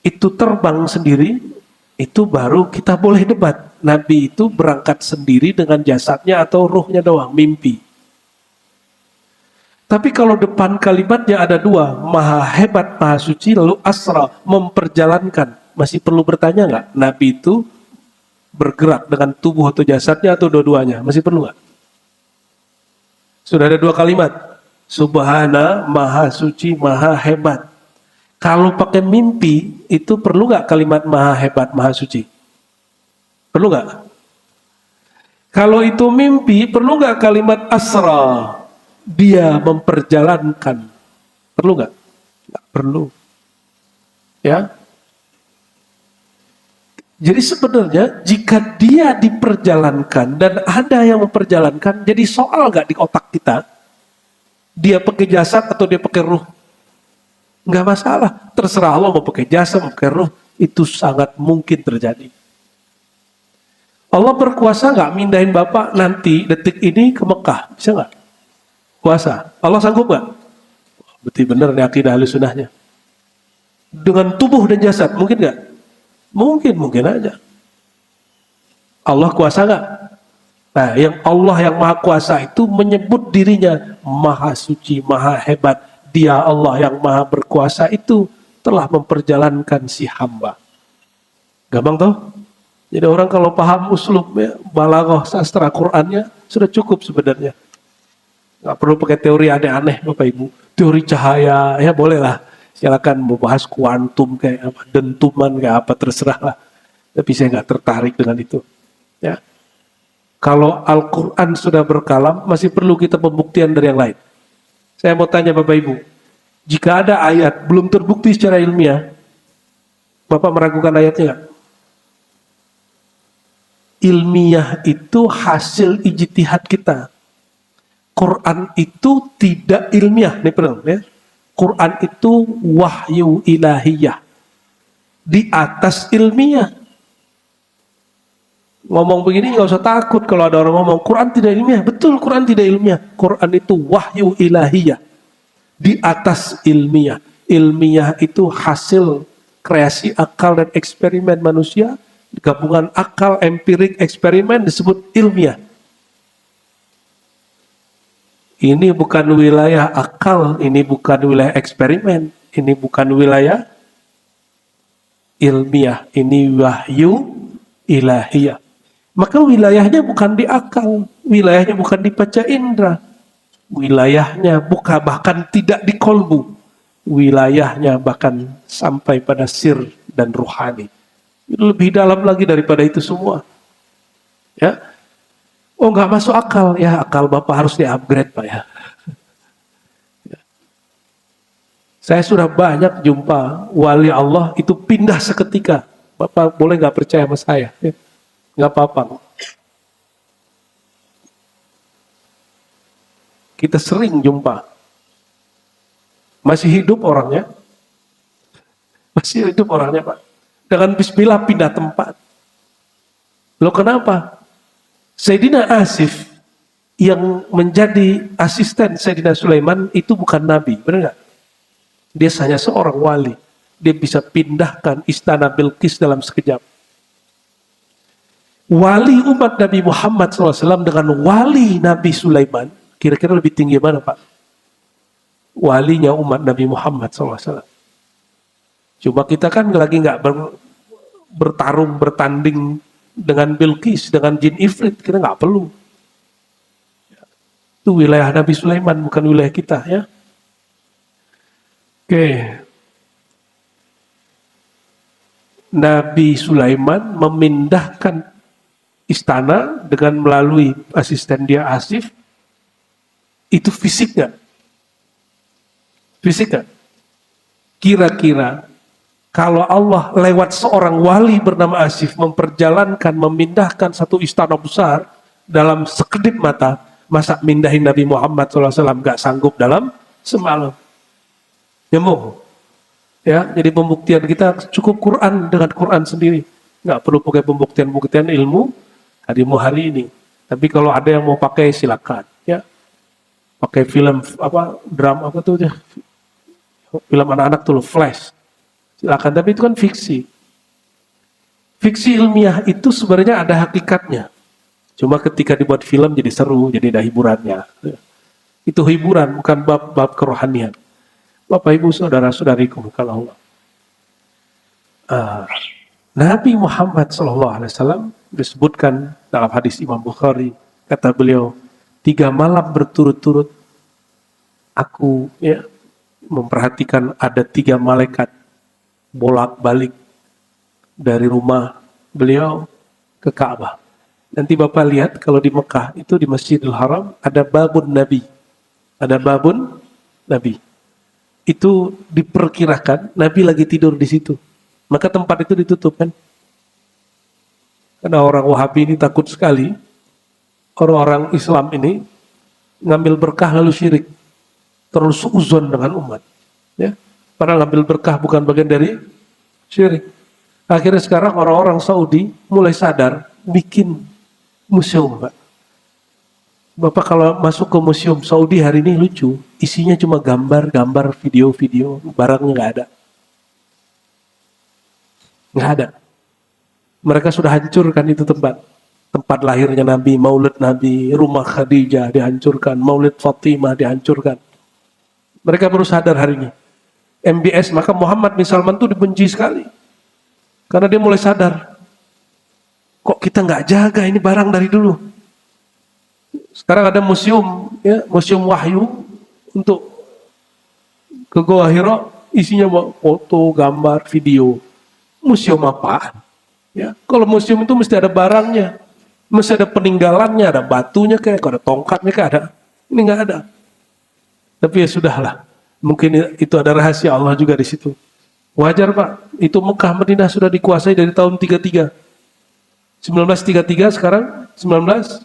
itu terbang sendiri, itu baru kita boleh debat. Nabi itu berangkat sendiri dengan jasadnya atau ruhnya doang, mimpi. Tapi kalau depan kalimatnya ada dua, maha hebat, maha suci, lalu asra, memperjalankan. Masih perlu bertanya nggak? Nabi itu bergerak dengan tubuh atau jasadnya atau dua-duanya? Masih perlu nggak? Sudah ada dua kalimat. Subhana, maha suci, maha hebat. Kalau pakai mimpi, itu perlu nggak kalimat maha hebat, maha suci? Perlu nggak? Kalau itu mimpi, perlu nggak kalimat asra? Dia memperjalankan. Perlu nggak? Nggak perlu. Ya. Jadi sebenarnya jika dia diperjalankan dan ada yang memperjalankan, jadi soal nggak di otak kita? Dia pakai jasad atau dia pakai ruh? Nggak masalah. Terserah Allah mau pakai jasad, mau pakai ruh. Itu sangat mungkin terjadi. Allah berkuasa nggak mindahin Bapak nanti detik ini ke Mekah? Bisa nggak? Kuasa. Allah sanggup nggak? Berarti benar nih akidah ahli sunnahnya. Dengan tubuh dan jasad, mungkin nggak? Mungkin aja. Allah kuasa nggak? Nah, yang Allah yang maha kuasa itu menyebut dirinya maha suci, maha hebat. Dia Allah yang maha berkuasa itu telah memperjalankan si hamba. Gampang toh? Jadi orang kalau paham uslub, ya, balaghah sastra Qur'annya sudah cukup sebenarnya. Nggak perlu pakai teori aneh-aneh Bapak Ibu. Teori cahaya, ya boleh lah. Silakan mau bahas kuantum kayak apa, dentuman kayak apa, terserah lah. Tapi saya nggak tertarik dengan itu. Ya. Kalau Al-Quran sudah berkalam, masih perlu kita pembuktian dari yang lain. Saya mau tanya Bapak Ibu, jika ada ayat belum terbukti secara ilmiah, Bapak meragukan ayatnya nggak? Ilmiah itu hasil ijtihad kita. Quran itu tidak ilmiah, nih pernah ya. Quran itu wahyu ilahiyah di atas ilmiah. Ngomong begini nggak usah takut kalau ada orang ngomong Quran tidak ilmiah. Betul, Quran tidak ilmiah. Quran itu wahyu ilahiyah di atas ilmiah. Ilmiah itu hasil kreasi akal dan eksperimen manusia. Gabungan akal, empirik, eksperimen disebut ilmiah. Ini bukan wilayah akal, ini bukan wilayah eksperimen, ini bukan wilayah ilmiah, ini wahyu ilahiyah. Maka wilayahnya bukan di akal, wilayahnya bukan di panca indera, wilayahnya bukan bahkan tidak di kolbu, wilayahnya bahkan sampai pada sir dan ruhani. Lebih dalam lagi daripada itu semua. Ya. Oh nggak masuk akal, ya akal Bapak harus di-upgrade Pak ya. Saya sudah banyak jumpa wali Allah itu pindah seketika. Bapak boleh nggak percaya sama saya? Ya. Nggak apa-apa. Kita sering jumpa. Masih hidup orangnya. Masih hidup orangnya, Pak. Dengan bismillah pindah tempat. Loh kenapa? Sayyidina Asif yang menjadi asisten Sayyidina Sulaiman itu bukan nabi, benar nggak? Dia hanya seorang wali. Dia bisa pindahkan istana Bilqis dalam sekejap. Wali umat Nabi Muhammad SAW dengan wali Nabi Sulaiman, kira-kira lebih tinggi mana, Pak? Walinya umat Nabi Muhammad SAW. Cuma kita kan lagi nggak bertarung, bertanding dengan Bilqis, dengan jin ifrit, kita nggak perlu. Itu wilayah Nabi Sulaiman, bukan wilayah kita, ya. Oke. Nabi Sulaiman memindahkan istana dengan melalui asisten dia Asif. Itu fisik nggak? Fisik nggak? Kira-kira kalau Allah lewat seorang wali bernama Asif memperjalankan, memindahkan satu istana besar dalam sekedip mata, masa mindahin Nabi Muhammad SAW nggak sanggup dalam semalam? Nyambung. Ya, jadi pembuktian kita cukup Quran dengan Quran sendiri. Nggak perlu pakai pembuktian-pembuktian ilmu hari ini. Tapi kalau ada yang mau pakai silakan. Ya, pakai film drama apa tuh ya? Film anak-anak tuh Flash. Silakan. Tapi itu kan fiksi. Fiksi ilmiah itu sebenarnya ada hakikatnya. Cuma ketika dibuat film jadi seru, jadi ada hiburannya. Itu hiburan, bukan bab kerohanian. Bapak Ibu saudara-saudariku kalau Allah. Nabi Muhammad SAW disebutkan dalam hadis Imam Bukhari, kata beliau, 3 malam berturut-turut aku memperhatikan ada 3 malaikat bolak-balik dari rumah beliau ke Ka'bah. Nanti Bapak lihat kalau di Mekah itu di Masjidil Haram ada babun Nabi. Ada babun Nabi. Itu diperkirakan Nabi lagi tidur di situ. Maka tempat itu ditutup kan. Karena orang Wahabi ini takut sekali. Orang-orang Islam ini ngambil berkah lalu syirik. Terlalu suuzon dengan umat. Ya. Padahal ngambil berkah bukan bagian dari syirik. Akhirnya sekarang orang-orang Saudi mulai sadar bikin museum, Pak. Bapak kalau masuk ke museum Saudi hari ini lucu, isinya cuma gambar-gambar, video-video, barangnya nggak ada. Nggak ada. Mereka sudah hancurkan itu tempat. Tempat lahirnya Nabi, maulid Nabi, rumah Khadijah dihancurkan, maulid Fatimah dihancurkan. Mereka baru sadar hari ini. MBS, maka Muhammad bin Salman itu dibenci sekali. Karena dia mulai sadar. Kok kita nggak jaga ini barang dari dulu? Sekarang ada museum, ya, museum wahyu untuk ke Goa Hira, isinya foto, gambar, video. Museum apaan? Ya, kalau museum itu mesti ada barangnya, mesti ada peninggalannya, ada batunya kayak, ada tongkatnya kayak ada. Ini nggak ada. Tapi ya sudahlah, mungkin itu ada rahasia Allah juga di situ. Wajar Pak, itu Mekah Madinah sudah dikuasai dari tahun 33. 1933 sekarang 2000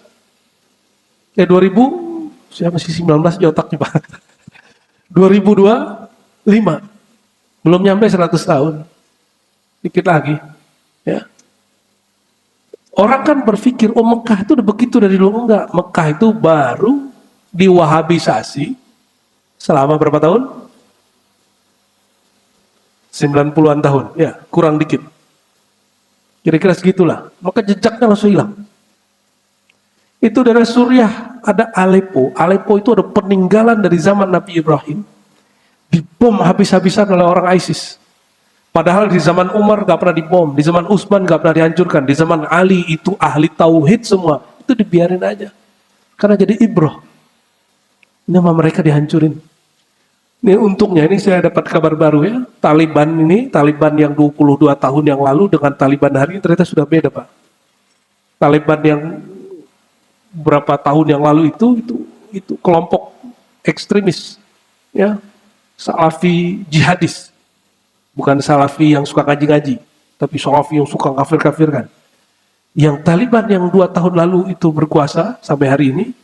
saya masih 19 di otaknya Pak. 2025 belum nyampe 100 tahun. Dikit lagi. Ya. Orang kan berpikir, oh Mekah itu udah begitu dari dulu. Enggak, Mekah itu baru diwahabisasi selama berapa tahun? 90-an tahun, ya kurang dikit. Kira-kira segitulah. Maka jejaknya langsung hilang. Itu daerah Suriah, ada Aleppo. Aleppo itu ada peninggalan dari zaman Nabi Ibrahim. Dibom habis-habisan oleh orang ISIS. Padahal di zaman Umar gak pernah dibom, di zaman Utsman gak pernah dihancurkan, di zaman Ali itu ahli tauhid semua. Itu dibiarin aja. Karena jadi ibroh. Nama mereka dihancurin. Ini untungnya, ini saya dapat kabar baru ya. Taliban yang 22 tahun yang lalu dengan Taliban hari ini ternyata sudah beda Pak. Taliban yang berapa tahun yang lalu itu kelompok ekstremis, ya, salafi jihadis, bukan salafi yang suka ngaji-ngaji, tapi salafi yang suka kafir-kafirkan. Yang Taliban yang 2 tahun lalu itu berkuasa sampai hari ini,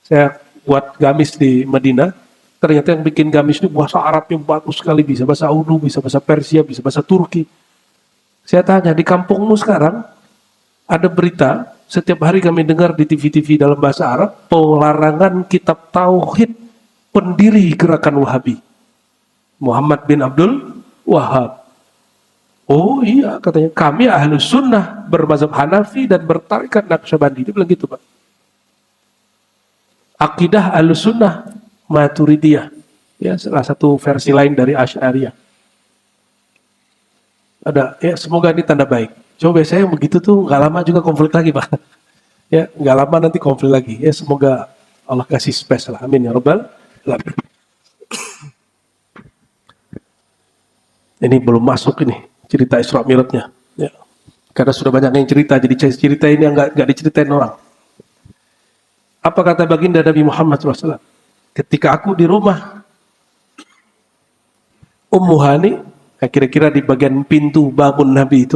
saya buat gamis di Madinah. Ternyata yang bikin gamis ini bahasa Arab yang bagus sekali, bisa bahasa Urdu, bisa bahasa Persia, bisa bahasa Turki. Saya tanya, di kampungmu sekarang ada berita, setiap hari kami dengar di TV-TV dalam bahasa Arab, pelarangan kitab Tauhid pendiri gerakan Wahabi, Muhammad bin Abdul Wahab. Oh iya, katanya, kami Ahlus Sunnah bermazhab Hanafi dan bertarikat Naqsyabandi. Dia bilang gitu, Pak. Akidah Ahlus Sunnah Maturidiyah, ya, salah satu versi lain dari Asy'ariyah. Ada, ya, semoga ini tanda baik. Coba biasanya yang begitu tuh nggak lama juga konflik lagi, Pak. Ya, nggak lama nanti konflik lagi. Ya, semoga Allah kasih space lah. Amin ya Rabbal alamin. Ini belum masuk ini cerita Isra Mi'rajnya. Ya. Karena sudah banyak yang cerita, jadi cerita ini yang nggak diceritain orang. Apa kata baginda Nabi Muhammad SAW? Ketika aku di rumah Ummu Hani, kira-kira di bagian pintu babun Nabi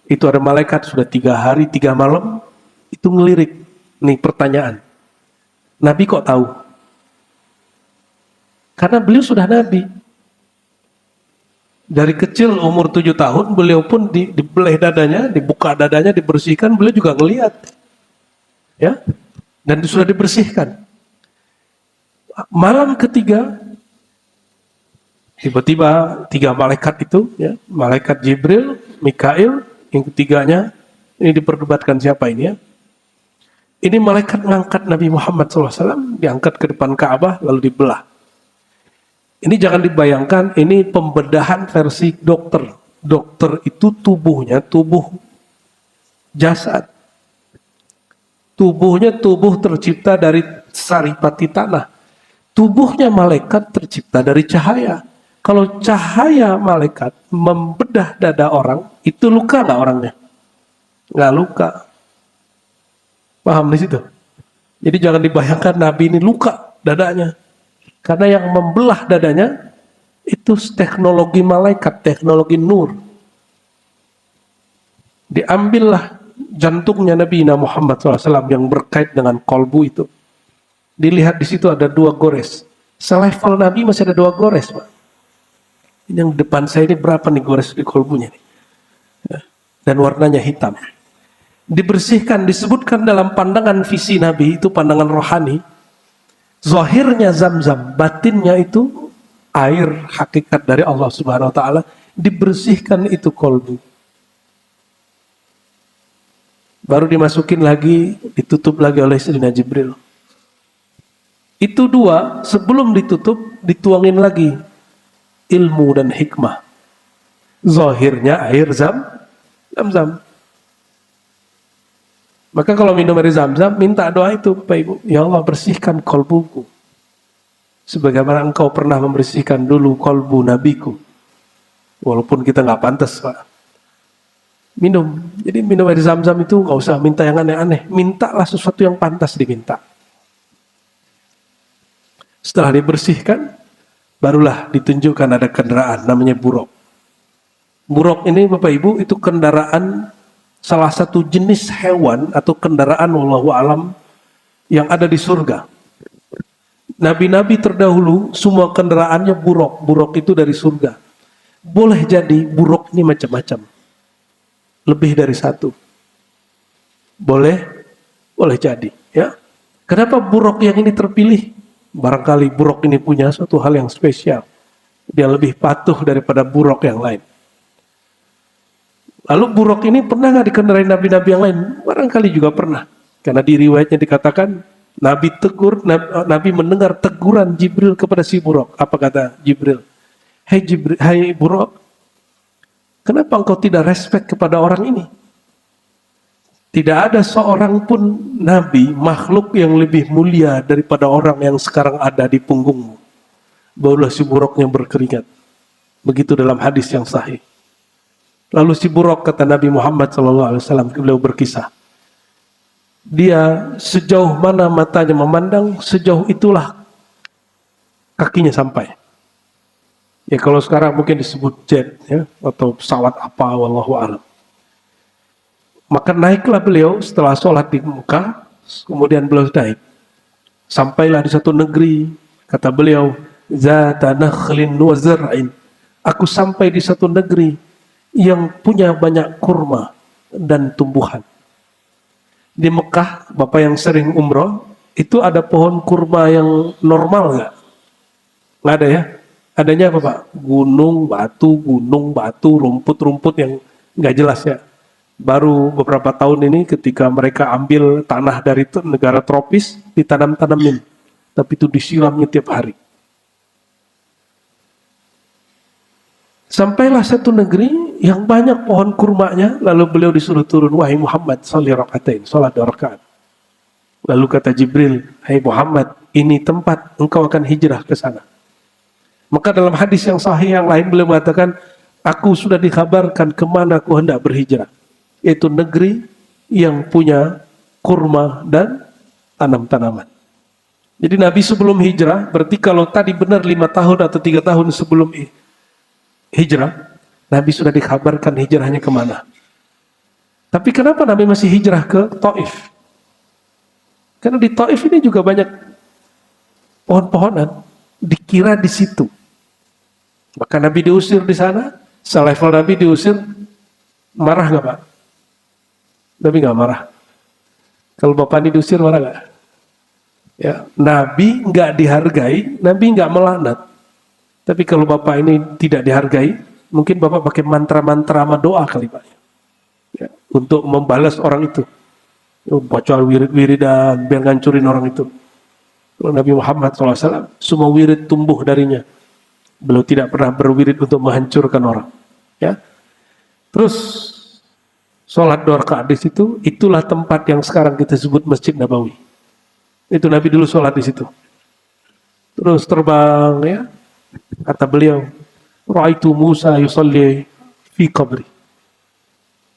itu ada malaikat sudah 3 hari 3 malam itu ngelirik. Nih pertanyaan, Nabi kok tahu? Karena beliau sudah Nabi. Dari kecil umur 7 tahun beliau pun dibeleh dadanya, dibuka dadanya, dibersihkan, beliau juga ngelihat. Ya, dan sudah dibersihkan. Malam ketiga, tiba-tiba 3 malaikat itu, ya, malaikat Jibril, Mikail, yang ketiganya, ini diperdebatkan siapa ini ya. Ini malaikat mengangkat Nabi Muhammad SAW, diangkat ke depan Ka'bah, lalu dibelah. Ini jangan dibayangkan, ini pembedahan versi dokter. Dokter itu tubuhnya, tubuh jasad. Tubuhnya tubuh tercipta dari saripati tanah. Tubuhnya malaikat tercipta dari cahaya. Kalau cahaya malaikat membedah dada orang, itu luka nggak orangnya? Nggak luka. Paham di situ? Jadi jangan dibayangkan Nabi ini luka dadanya. Karena yang membelah dadanya, itu teknologi malaikat, teknologi nur. Diambillah jantungnya Nabi Muhammad SAW yang berkait dengan kolbu itu. Dilihat di situ ada 2 gores. Selevel Nabi masih ada 2 gores, Pak. Ini yang depan saya ini berapa nih gores di kolbunya nih? Ya. Dan warnanya hitam. Dibersihkan, disebutkan dalam pandangan visi Nabi, itu pandangan rohani. Zahirnya Zam-Zam, batinnya itu air hakikat dari Allah Subhanahu wa taala, dibersihkan itu kolbu. Baru dimasukin lagi, ditutup lagi oleh Sayyidina Jibril. Itu 2, sebelum ditutup, dituangin lagi ilmu dan hikmah. Zahirnya air Zam-Zam. Maka kalau minum air Zam-Zam, minta doa itu, Bapak Ibu. Ya Allah, bersihkan kolbuku. Sebagaimana engkau pernah membersihkan dulu kolbu nabiku. Walaupun kita nggak pantas, Pak. Minum. Jadi minum air Zam-Zam itu nggak usah minta yang aneh-aneh. Mintalah sesuatu yang pantas diminta. Setelah dibersihkan, barulah ditunjukkan ada kendaraan, namanya buruk. Buruk ini Bapak Ibu, itu kendaraan salah satu jenis hewan atau kendaraan wallahu alam yang ada di surga. Nabi-nabi terdahulu semua kendaraannya buruk. Buruk itu dari surga. Boleh jadi buruk ini macam-macam. Lebih dari 1. Boleh jadi. Ya. Kenapa buruk yang ini terpilih? Barangkali buruk ini punya suatu hal yang spesial. Dia lebih patuh daripada buruk yang lain. Lalu buruk ini pernah nggak dikendarai nabi-nabi yang lain? Barangkali juga pernah. Karena di riwayatnya dikatakan, Nabi mendengar teguran Jibril kepada si buruk. Apa kata Jibril? Hai buruk, kenapa engkau tidak respect kepada orang ini? Tidak ada seorang pun nabi, makhluk yang lebih mulia daripada orang yang sekarang ada di punggungmu. Barulah si buruknya berkeringat. Begitu dalam hadis yang sahih. Lalu si buruk, kata Nabi Muhammad SAW, beliau berkisah. Dia sejauh mana matanya memandang, sejauh itulah kakinya sampai. Ya kalau sekarang mungkin disebut jet, ya, atau pesawat apa, wallahu a'lam. Maka naiklah beliau setelah sholat di Mekah, kemudian beliau naik. Sampailah di satu negeri, kata beliau, zata nakhlin wa zar'in. Aku sampai di satu negeri yang punya banyak kurma dan tumbuhan. Di Mekah, Bapak yang sering umroh, itu ada pohon kurma yang normal nggak? Nggak ada ya? Adanya apa Pak? Gunung, batu, rumput-rumput yang nggak jelas ya. Baru beberapa tahun ini ketika mereka ambil tanah dari negara tropis, ditanam-tanamin. Tapi itu disiramnya tiap hari. Sampailah satu negeri yang banyak pohon kurmanya, lalu beliau disuruh turun, wahai Muhammad, sholli rakaatain, sholat 2 rakaat. Lalu kata Jibril, hai Muhammad, ini tempat engkau akan hijrah ke sana. Maka dalam hadis yang sahih yang lain beliau mengatakan, aku sudah dikabarkan kemana aku hendak berhijrah. Yaitu negeri yang punya kurma dan tanam-tanaman. Jadi Nabi sebelum hijrah, berarti kalau tadi benar 5 tahun atau 3 tahun sebelum hijrah, Nabi sudah dikabarkan hijrahnya kemana. Tapi kenapa Nabi masih hijrah ke Taif? Karena di Taif ini juga banyak pohon-pohonan, dikira di situ. Maka Nabi diusir di sana, selevel Nabi diusir, marah nggak Pak? Nabi nggak marah. Kalau Bapak ini diusir marah nggak? Ya, Nabi nggak dihargai, Nabi nggak melaknat. Tapi kalau Bapak ini tidak dihargai, mungkin Bapak pakai mantra-mantra sama doa kali Pak. Ya, untuk membalas orang itu. Baca wirid-wiridan biar ngancurin orang itu. Kalau Nabi Muhammad SAW, semua wirid tumbuh darinya. Beliau tidak pernah berwirid untuk menghancurkan orang. Ya, terus sholat 2 rakaat di situ, itulah tempat yang sekarang kita sebut Masjid Nabawi. Itu Nabi dulu sholat di situ. Terus terbang, ya, kata beliau, Ra'aitu Musa yusalli fi qabri.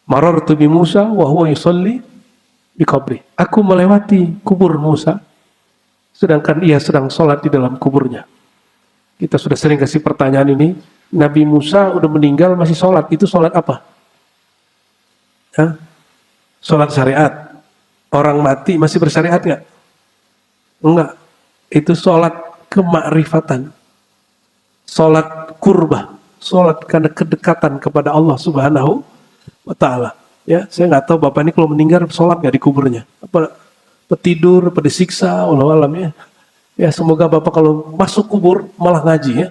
Marartu bi Musa wa huwa yusalli di qabri. Aku melewati kubur Musa, sedangkan ia sedang sholat di dalam kuburnya. Kita sudah sering kasih pertanyaan ini. Nabi Musa udah meninggal masih sholat. Itu sholat apa? Hah? Sholat syariat. Orang mati masih bersyariat nggak? Enggak. Itu sholat kemakrifatan. Sholat kurbah. Sholat karena kedekatan kepada Allah Subhanahu wa Ta'ala. Ya, saya nggak tahu Bapak ini kalau meninggal sholat nggak di kuburnya? Apa tidur, apa disiksa, wallahu alam ya. Ya, semoga Bapak kalau masuk kubur malah ngaji ya.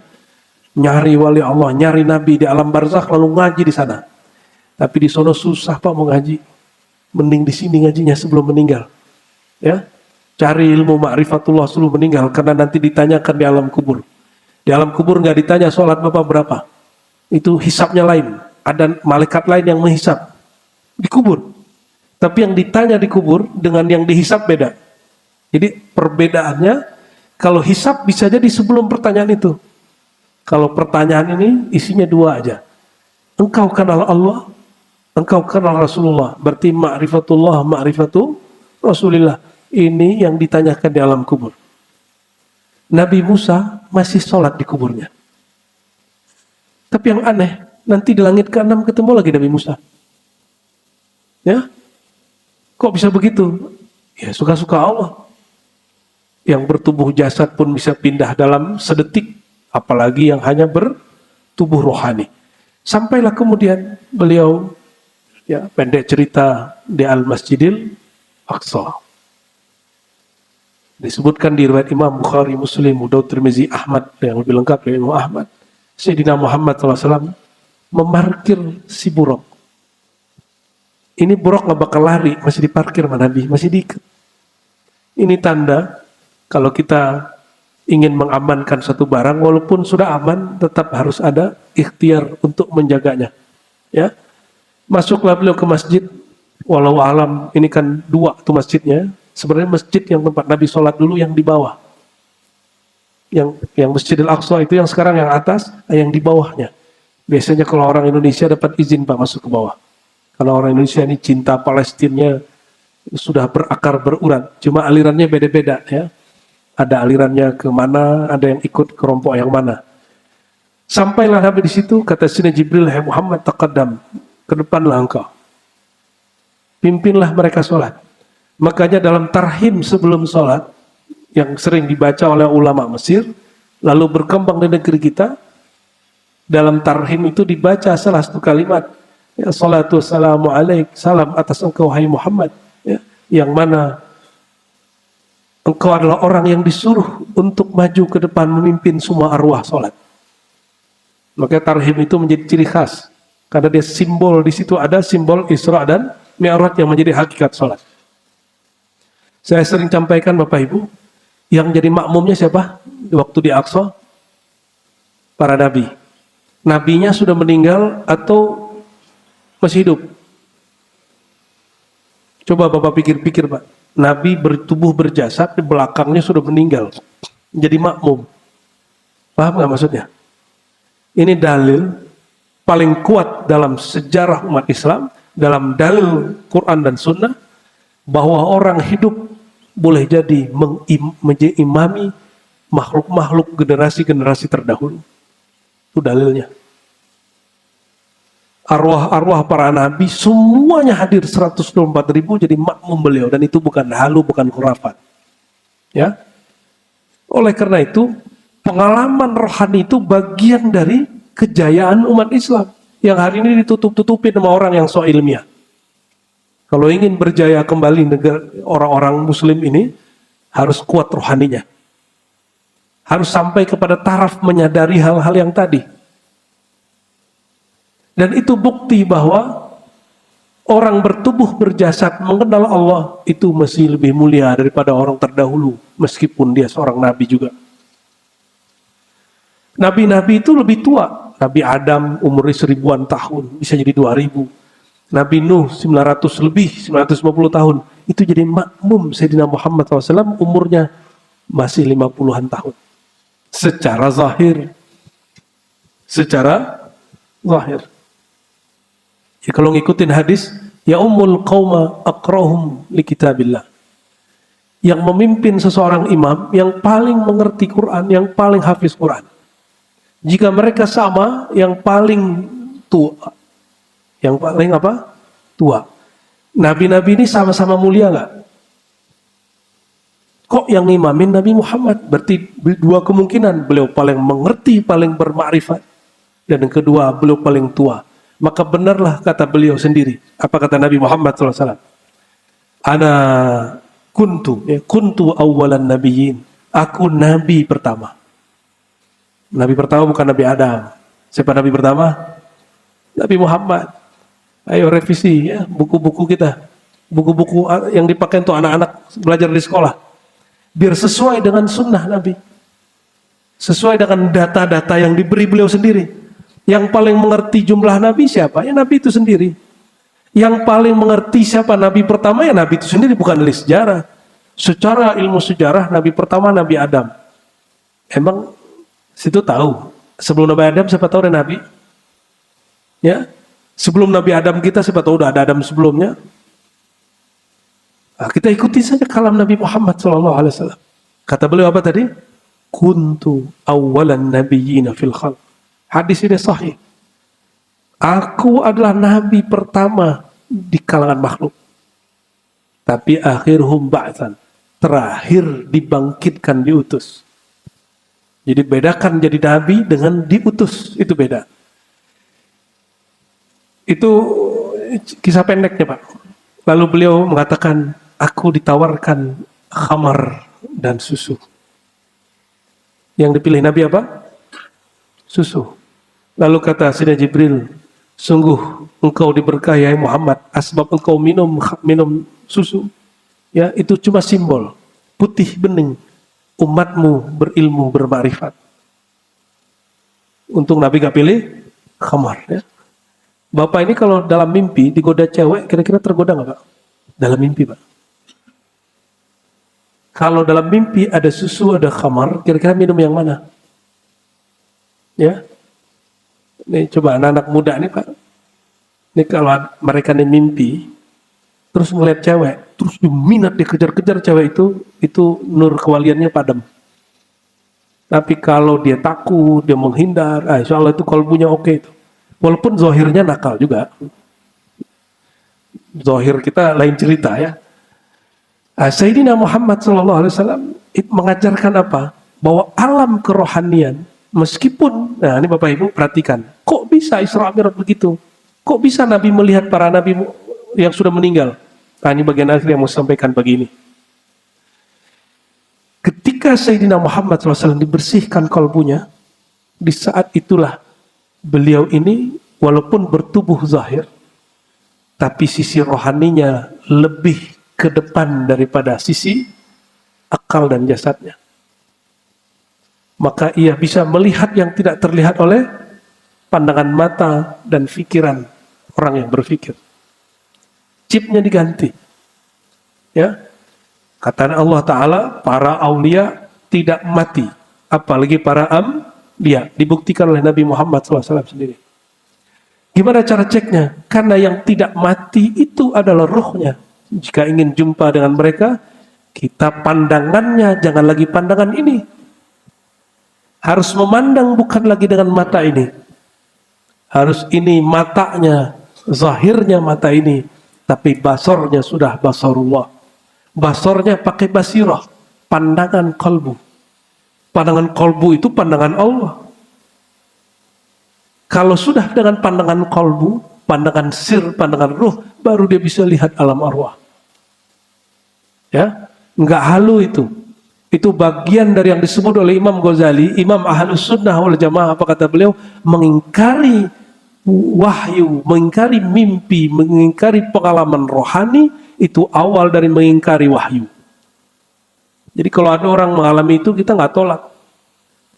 Nyari wali Allah, nyari Nabi di alam barzakh lalu ngaji di sana. Tapi di sono susah Pak mau ngaji. Mending di sini ngajinya sebelum meninggal. Ya. Cari ilmu ma'rifatullah sebelum meninggal karena nanti ditanyakan di alam kubur. Di alam kubur nggak ditanya sholat Bapak berapa. Itu hisabnya lain. Ada malaikat lain yang menghisab di kubur. Tapi yang ditanya di kubur dengan yang dihisab beda. Jadi perbedaannya, kalau hisab bisa jadi sebelum pertanyaan itu. Kalau pertanyaan ini isinya 2 aja. Engkau kenal Allah, engkau kenal Rasulullah. Berarti ma'rifatullah, ma'rifatu Rasulillah. Ini yang ditanyakan di alam kubur. Nabi Musa masih sholat di kuburnya. Tapi yang aneh, nanti di langit ke-6 ketemu lagi Nabi Musa. Ya, kok bisa begitu? Ya suka-suka Allah. Yang bertubuh jasad pun bisa pindah dalam sedetik, apalagi yang hanya bertubuh rohani. Sampailah kemudian beliau, ya pendek cerita, di Al-Masjidil Aqsa. Disebutkan di riwayat Imam Bukhari, Muslim, Daud, Tirmizi, Ahmad, yang lebih lengkap dari Imam Ahmad. Sayyidina Muhammad SAW memarkir si buruk. Ini buruk nggak bakal lari, masih diparkir sama Nabi, masih diikat. Ini tanda kalau kita ingin mengamankan satu barang, walaupun sudah aman, tetap harus ada ikhtiar untuk menjaganya. Ya, masuklah beliau ke masjid. Walau alam, ini kan 2 tuh masjidnya. Sebenarnya masjid yang tempat Nabi sholat dulu yang di bawah. Yang Masjidil Aqsa itu yang sekarang yang atas, yang di bawahnya. Biasanya kalau orang Indonesia dapat izin Pak masuk ke bawah. Karena orang Indonesia ini cinta Palestinnya sudah berakar berurat. Cuma alirannya beda-beda ya. Ada alirannya ke mana, ada yang ikut kelompok yang mana. Sampailah Nabi di situ, kata Sayyidina Jibril, hai Muhammad taqaddam, ke depanlah engkau. Pimpinlah mereka sholat. Makanya dalam tarhim sebelum sholat, yang sering dibaca oleh ulama Mesir, lalu berkembang di negeri kita. Dalam tarhim itu dibaca salah satu kalimat, ya, salatu wassalamu alaik, salam atas engkau hai Muhammad, ya, yang mana engkau adalah orang yang disuruh untuk maju ke depan memimpin semua arwah sholat. Maka tarhim itu menjadi ciri khas, karena dia simbol, di situ ada simbol Isra dan Mi'raj yang menjadi hakikat sholat. Saya sering sampaikan Bapak Ibu, yang jadi makmumnya siapa? Waktu di Aqsa, para nabi. Nabinya sudah meninggal atau masih hidup? Coba Bapak pikir-pikir Pak. Nabi bertubuh berjasad, di belakangnya sudah meninggal. Jadi makmum. Paham nggak maksudnya? Ini dalil paling kuat dalam sejarah umat Islam, dalam dalil Quran dan Sunnah, bahwa orang hidup boleh jadi mengimami makhluk-makhluk generasi-generasi terdahulu. Itu dalilnya. Arwah-arwah para nabi semuanya hadir 124.000 jadi makmum beliau, dan itu bukan halu, bukan khurafat. Ya. Oleh karena itu, pengalaman rohani itu bagian dari kejayaan umat Islam yang hari ini ditutup-tutupin sama orang yang so ilmiah. Kalau ingin berjaya kembali negara orang-orang muslim ini, harus kuat rohaninya. Harus sampai kepada taraf menyadari hal-hal yang tadi. Dan itu bukti bahwa orang bertubuh berjasad mengenal Allah itu masih lebih mulia daripada orang terdahulu, meskipun dia seorang nabi juga. Nabi-nabi itu lebih tua. Nabi Adam umurnya 1000-an tahun, bisa jadi 2000. Nabi Nuh 900 lebih, 950 tahun. Itu jadi makmum Sayyidina Muhammad SAW umurnya masih 50-an tahun. Secara zahir. Ya, kalau ngikutin hadis, ya ummul qauma aqrahum li kitabillah. Yang memimpin seseorang imam yang paling mengerti Quran, yang paling hafiz Quran. Jika mereka sama, yang paling tua. Yang paling apa? Tua. Nabi-nabi ini sama-sama mulia nggak? Kok yang imamin Nabi Muhammad? Berarti dua kemungkinan. Beliau paling mengerti, paling bermakrifat. Dan yang kedua, beliau paling tua. Maka benarlah kata beliau sendiri. Apa kata Nabi Muhammad SAW? Ana kuntu awalan nabiyyin. Aku nabi pertama. Nabi pertama bukan Nabi Adam. Siapa Nabi pertama? Nabi Muhammad. Ayo revisi ya buku-buku kita. Buku-buku yang dipakai untuk anak-anak belajar di sekolah. Biar sesuai dengan sunnah Nabi. Sesuai dengan data-data yang diberi beliau sendiri. Yang paling mengerti jumlah Nabi siapa? Ya Nabi itu sendiri. Yang paling mengerti siapa Nabi pertama? Ya Nabi itu sendiri, bukan ahli sejarah. Secara ilmu sejarah Nabi pertama Nabi Adam. Emang situ tahu. Sebelum Nabi Adam siapa tahu ada Nabi? Ya. Sebelum Nabi Adam kita siapa tahu udah ada Adam sebelumnya. Nah, kita ikuti saja kalam Nabi Muhammad SAW. Kata beliau apa tadi? Kuntu awalan nabiyyina fil khalq. Hadis ini sahih. Aku adalah nabi pertama di kalangan makhluk. Tapi akhirhum ba'tsan. Terakhir dibangkitkan, diutus. Jadi bedakan jadi nabi dengan diutus. Itu beda. Itu kisah pendeknya Pak. Lalu beliau mengatakan, aku ditawarkan khamar dan susu. Yang dipilih Nabi apa? Susu. Lalu kata Sayyidina Jibril, sungguh engkau diberkahi ya Muhammad, asbab engkau minum susu. Ya, itu cuma simbol. Putih bening. Umatmu berilmu, bermakrifat. Untung Nabi gak pilih khamar. Ya. Bapak ini kalau dalam mimpi digoda cewek, kira-kira tergoda nggak Pak? Dalam mimpi Pak. Kalau dalam mimpi ada susu, ada khamar, kira-kira minum yang mana? Ya, ini coba anak-anak muda nih Pak. Ini kalau mereka nih mimpi, terus ngeliat cewek, terus minat dikejar-kejar cewek itu nur kewaliannya padam. Tapi kalau dia takut, dia menghindar, insya Allah itu kalbunya oke itu. Walaupun zohirnya nakal juga. Zohir kita lain cerita ya. Sayyidina Muhammad SAW mengajarkan apa? Bahwa alam kerohanian, meskipun, nah ini Bapak Ibu perhatikan, kok bisa Isra Mi'raj begitu? Kok bisa Nabi melihat para Nabi yang sudah meninggal? Nah ini bagian akhir yang mau sampaikan begini. Ketika Sayyidina Muhammad SAW dibersihkan kalbunya, di saat itulah beliau ini walaupun bertubuh zahir, tapi sisi rohaninya lebih ke depan daripada sisi akal dan jasadnya. Maka ia bisa melihat yang tidak terlihat oleh pandangan mata dan pikiran orang yang berpikir. Chipnya diganti. Ya. Kata Allah Ta'ala, para aulia tidak mati. Apalagi para dia dibuktikan oleh Nabi Muhammad SAW sendiri. Gimana cara ceknya? Karena yang tidak mati itu adalah ruhnya. Jika ingin jumpa dengan mereka, kita pandangannya jangan lagi pandangan ini. Harus memandang bukan lagi dengan mata ini. Harus ini matanya, zahirnya mata ini. Tapi basornya sudah basarullah. Basornya pakai basirah. Pandangan kalbu. Pandangan kalbu itu pandangan Allah. Kalau sudah dengan pandangan kalbu, pandangan sir, pandangan ruh, baru dia bisa lihat alam arwah. Ya, nggak halu itu. Itu bagian dari yang disebut oleh Imam Ghazali, Imam Ahlus Sunnah wal Jamaah, apa kata beliau? Mengingkari wahyu, mengingkari mimpi, mengingkari pengalaman rohani, itu awal dari mengingkari wahyu. Jadi kalau ada orang mengalami itu, kita nggak tolak.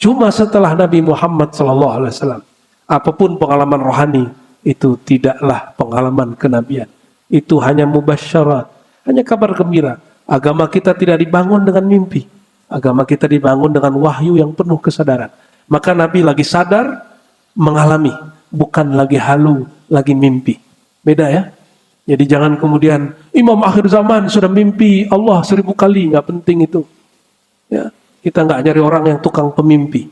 Cuma setelah Nabi Muhammad SAW, apapun pengalaman rohani, itu tidaklah pengalaman kenabian. Itu hanya mubasyarat, hanya kabar gembira. Agama kita tidak dibangun dengan mimpi. Agama kita dibangun dengan wahyu yang penuh kesadaran. Maka Nabi lagi sadar, mengalami. Bukan lagi halu, lagi mimpi. Beda ya. Jadi jangan kemudian, Imam akhir zaman sudah mimpi Allah 1000 kali. Nggak penting itu. Ya, kita nggak nyari orang yang tukang pemimpi.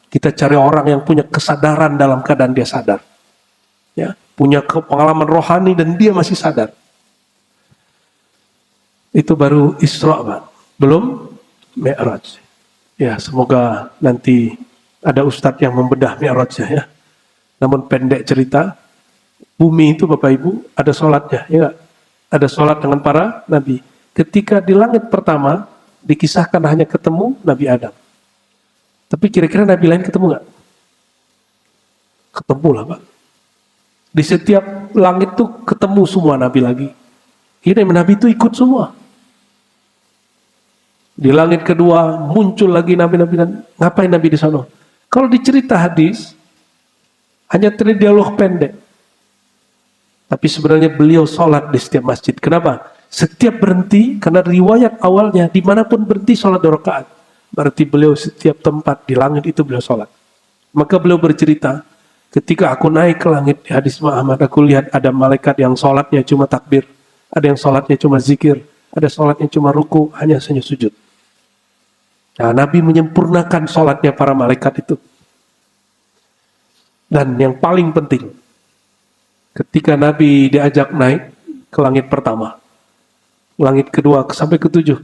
Kita cari orang yang punya kesadaran dalam keadaan dia sadar. Ya, punya pengalaman rohani dan dia masih sadar. Itu baru Isra, Pak. Belum Mi'raj. Ya, semoga nanti ada ustadz yang membedah Mi'rajnya ya. Namun pendek cerita, bumi itu Bapak Ibu ada sholatnya, ya gak? Ada sholat dengan para nabi. Ketika di langit pertama dikisahkan hanya ketemu Nabi Adam. Tapi kira-kira nabi lain ketemu gak? Ketemu lah Pak. Di setiap langit tuh ketemu semua nabi lagi. Ini nabi itu ikut semua. Di langit kedua muncul lagi nabi-nabi. Ngapain nabi di sana? Kalau dicerita hadis hanya dialog pendek. Tapi sebenarnya beliau sholat di setiap masjid. Kenapa? Setiap berhenti, karena riwayat awalnya dimanapun berhenti sholat 2 rakaat. Berarti beliau setiap tempat di langit itu beliau sholat. Maka beliau bercerita, ketika aku naik ke langit di hadis Muhammad, aku lihat ada malaikat yang sholatnya cuma takbir, ada yang sholatnya cuma zikir, ada sholatnya cuma ruku, hanya sujud. Nah, Nabi menyempurnakan sholatnya para malaikat itu. Dan yang paling penting, ketika Nabi diajak naik ke langit pertama, langit kedua sampai ke-7,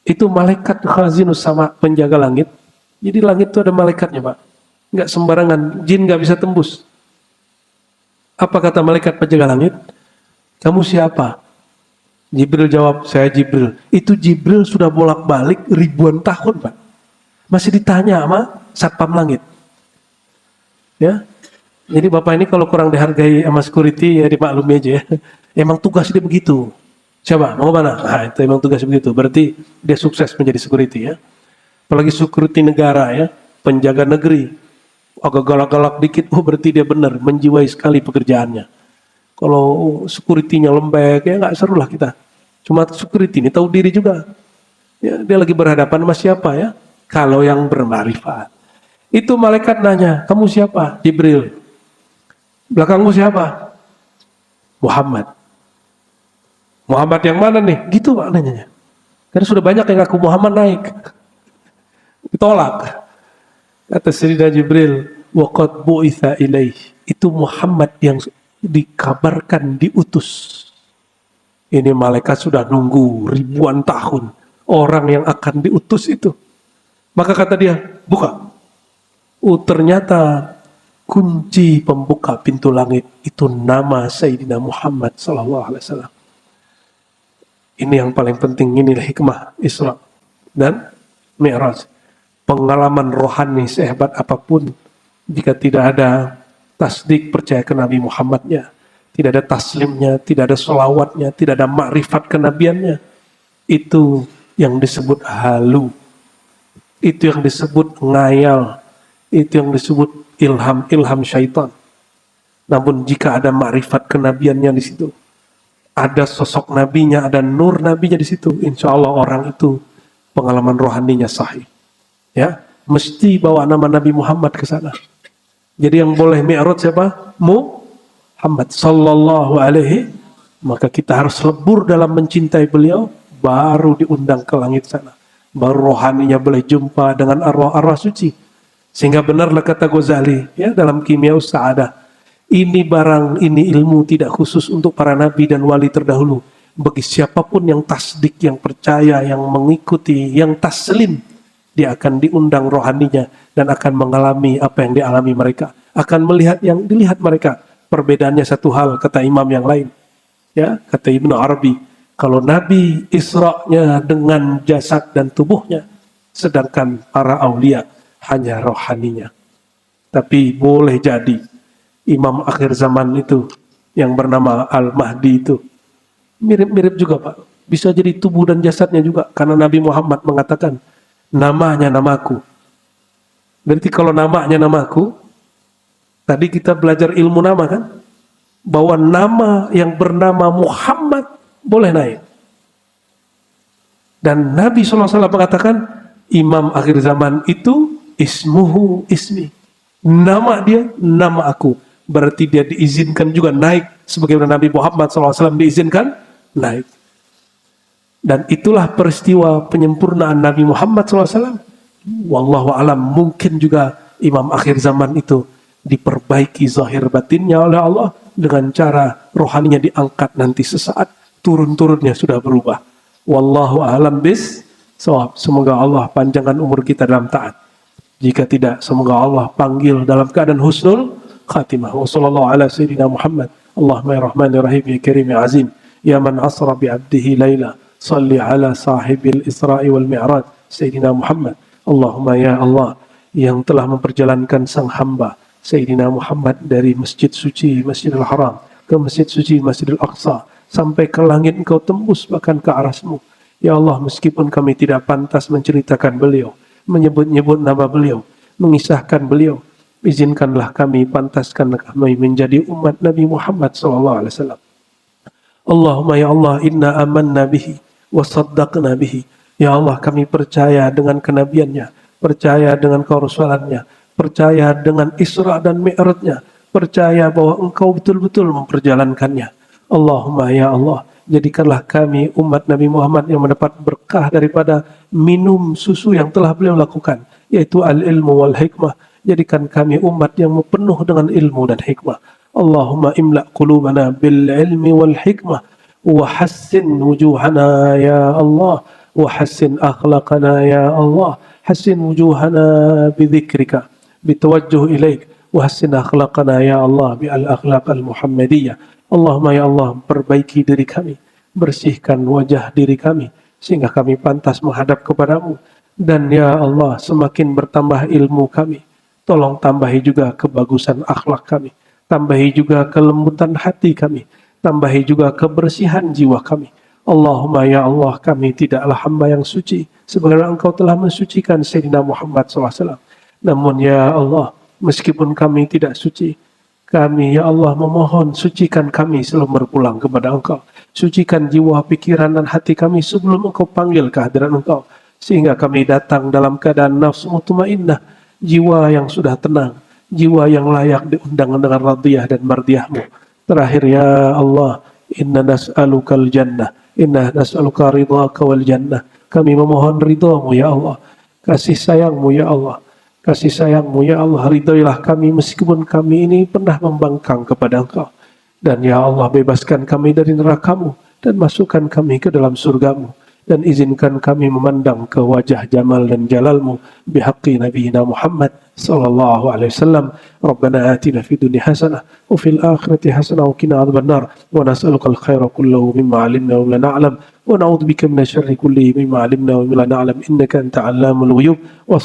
itu malaikat khazinus sama, penjaga langit. Jadi langit itu ada malaikatnya Pak, nggak sembarangan, jin nggak bisa tembus. Apa kata malaikat penjaga langit? Kamu siapa? Jibril jawab, saya Jibril. Itu Jibril sudah bolak-balik ribuan tahun Pak, masih ditanya sama satpam langit. Ya. Jadi Bapak ini kalau kurang dihargai sama security ya dimaklumi aja ya. Emang tugas dia begitu. Siapa? Mau mana? Nah, itu emang tugasnya begitu. Berarti dia sukses menjadi security ya. Apalagi security negara ya, penjaga negeri. Agak galak-galak dikit, oh berarti dia benar, menjiwai sekali pekerjaannya. Kalau security-nya lembek ya nggak seru lah kita. Cuma security ini tahu diri juga. Ya, dia lagi berhadapan sama siapa ya? Kalau yang bermarifat. Itu malaikat nanya, kamu siapa? Jibril. Belakangmu siapa? Muhammad. Muhammad yang mana nih? Gitu Pak nanyanya. Karena sudah banyak yang ngaku Muhammad naik. Ditolak. Kata Sayyidina Jibril, waqad bu'itsa ilaih. Itu Muhammad yang dikabarkan diutus. Ini malaikat sudah nunggu ribuan tahun orang yang akan diutus itu. Maka kata dia, buka. Oh, ternyata kunci pembuka pintu langit itu nama Sayyidina Muhammad SAW. Ini yang paling penting, inilah hikmah Isra dan Mi'raj. Pengalaman rohani sehebat apapun, jika tidak ada tasdik percaya ke Nabi Muhammadnya, tidak ada taslimnya, tidak ada sholawatnya, tidak ada makrifat kenabiannya, itu yang disebut halu, itu yang disebut ngayal, itu yang disebut ilham syaitan. Namun jika ada makrifat kenabiannya di situ, ada sosok nabinya, ada nur nabinya di situ, insya Allah orang itu pengalaman rohaninya sahih. Ya, mesti bawa nama Nabi Muhammad ke sana. Jadi yang boleh mi'raj siapa? Muhammad sallallahu alaihi. Maka kita harus lebur dalam mencintai beliau, baru diundang ke langit sana. Baru rohaninya boleh jumpa dengan arwah-arwah suci. Sehingga benarlah kata Ghazali ya dalam Kimia Sa'adah, ini barang, ini ilmu tidak khusus untuk para nabi dan wali terdahulu. Bagi siapapun yang tasdik, yang percaya, yang mengikuti, yang taslim, dia akan diundang rohaninya dan akan mengalami apa yang dialami mereka. Akan melihat yang dilihat mereka. Perbedaannya satu hal, kata imam yang lain. Ya, kata Ibnu Arabi, kalau Nabi Isra-nya dengan jasad dan tubuhnya, sedangkan para aulia hanya rohaninya. Tapi boleh jadi imam akhir zaman itu yang bernama Al-Mahdi itu mirip-mirip juga Pak. Bisa jadi tubuh dan jasadnya juga, karena Nabi Muhammad mengatakan namanya namaku. Berarti kalau namanya namaku, tadi kita belajar ilmu nama kan, bahwa nama yang bernama Muhammad boleh naik. Dan Nabi SAW mengatakan imam akhir zaman itu ismuhu ismi, nama dia nama aku. Berarti dia diizinkan juga naik, sebagaimana Nabi Muhammad SAW diizinkan naik. Dan itulah peristiwa penyempurnaan Nabi Muhammad SAW. Wallahu alam, mungkin juga imam akhir zaman itu diperbaiki zahir batinnya oleh Allah dengan cara rohaninya diangkat nanti sesaat, turun-turunnya sudah berubah. Wallahu alam bis shawab. Semoga Allah panjangkan umur kita dalam taat. Jika tidak, semoga Allah panggil dalam keadaan husnul khatimah. Wa sallallahu ala sayyidina Muhammad. Allahumma ya rahmanir rahim ya karim ya azim. Ya man asra bi abdihi layla. Salli ala sahibil Isra'i wal Mi'raj Sayyidina Muhammad. Allahumma ya Allah, yang telah memperjalankan sang hamba Sayyidina Muhammad dari masjid suci Masjidil Haram ke masjid suci Masjidil Aqsa sampai ke langit, engkau tembus bahkan ke arasmu. Ya Allah, meskipun kami tidak pantas menceritakan beliau, menyebut-nyebut nama beliau, mengisahkan beliau, izinkanlah kami, pantaskanlah kami menjadi umat Nabi Muhammad SAW. Allahumma ya Allah, inna amanna bihi wa saddaqna bihi. Ya Allah, kami percaya dengan kenabiannya, percaya dengan kerasulannya, percaya dengan Isra dan Mi'rajnya, percaya bahwa engkau betul-betul memperjalankannya. Allahumma ya Allah, jadikanlah kami umat Nabi Muhammad yang mendapat berkah daripada minum susu yang telah beliau lakukan, yaitu al-ilmu wal hikmah. Jadikan kami umat yang penuh dengan ilmu dan hikmah. Allahumma imla' qulubana bil ilmi wal hikmah wa hassin wujuhana ya Allah wa hassin akhlaqana ya Allah, hassin wujuhana bi dzikrika bitawajjuh ilaik wa hassin akhlaqana ya Allah bi al akhlaq al muhammadiyah. Allahumma ya Allah, perbaiki diri kami, bersihkan wajah diri kami sehingga kami pantas menghadap kepadamu. Dan ya Allah, semakin bertambah ilmu kami, tolong tambahi juga kebagusan akhlak kami, tambahi juga kelembutan hati kami, tambahi juga kebersihan jiwa kami. Allahumma ya Allah, kami tidaklah hamba yang suci sebagaimana engkau telah mensucikan Sayyidina Muhammad SAW. Namun ya Allah, meskipun kami tidak suci, kami ya Allah memohon, sucikan kami sebelum berpulang kepada engkau. Sucikan jiwa, pikiran dan hati kami sebelum engkau panggil kehadiran engkau, sehingga kami datang dalam keadaan nafsu mutmainnah, jiwa yang sudah tenang, jiwa yang layak diundang dengan radiyah dan mardiyahmu. Terakhir ya Allah, inna nas'alukal jannah, inna nas'aluka ridhaka wal jannah. Kami memohon ridhamu ya Allah, kasih sayangmu ya Allah, kasih sayangmu ya Allah. Ridhoilah kami meskipun kami ini pernah membangkang kepada engkau. Dan ya Allah, bebaskan kami dari nerakamu dan masukkan kami ke dalam surgamu, dan izinkan kami memandang ke wajah jamal dan jalalmu bihaqqi nabiyina Muhammad sallallahu alaihi wasallam. Rabbana atina fid dunya hasanah wa fil akhirati hasanah wa qina adzabannar wa nas'aluka al-khaira kullahu mimma 'alimna wa lam na'lam wa na'udzu bika minasy syarri kullihi mimma 'alimna wa lam na'lam innaka anta 'allamul ghuyub wa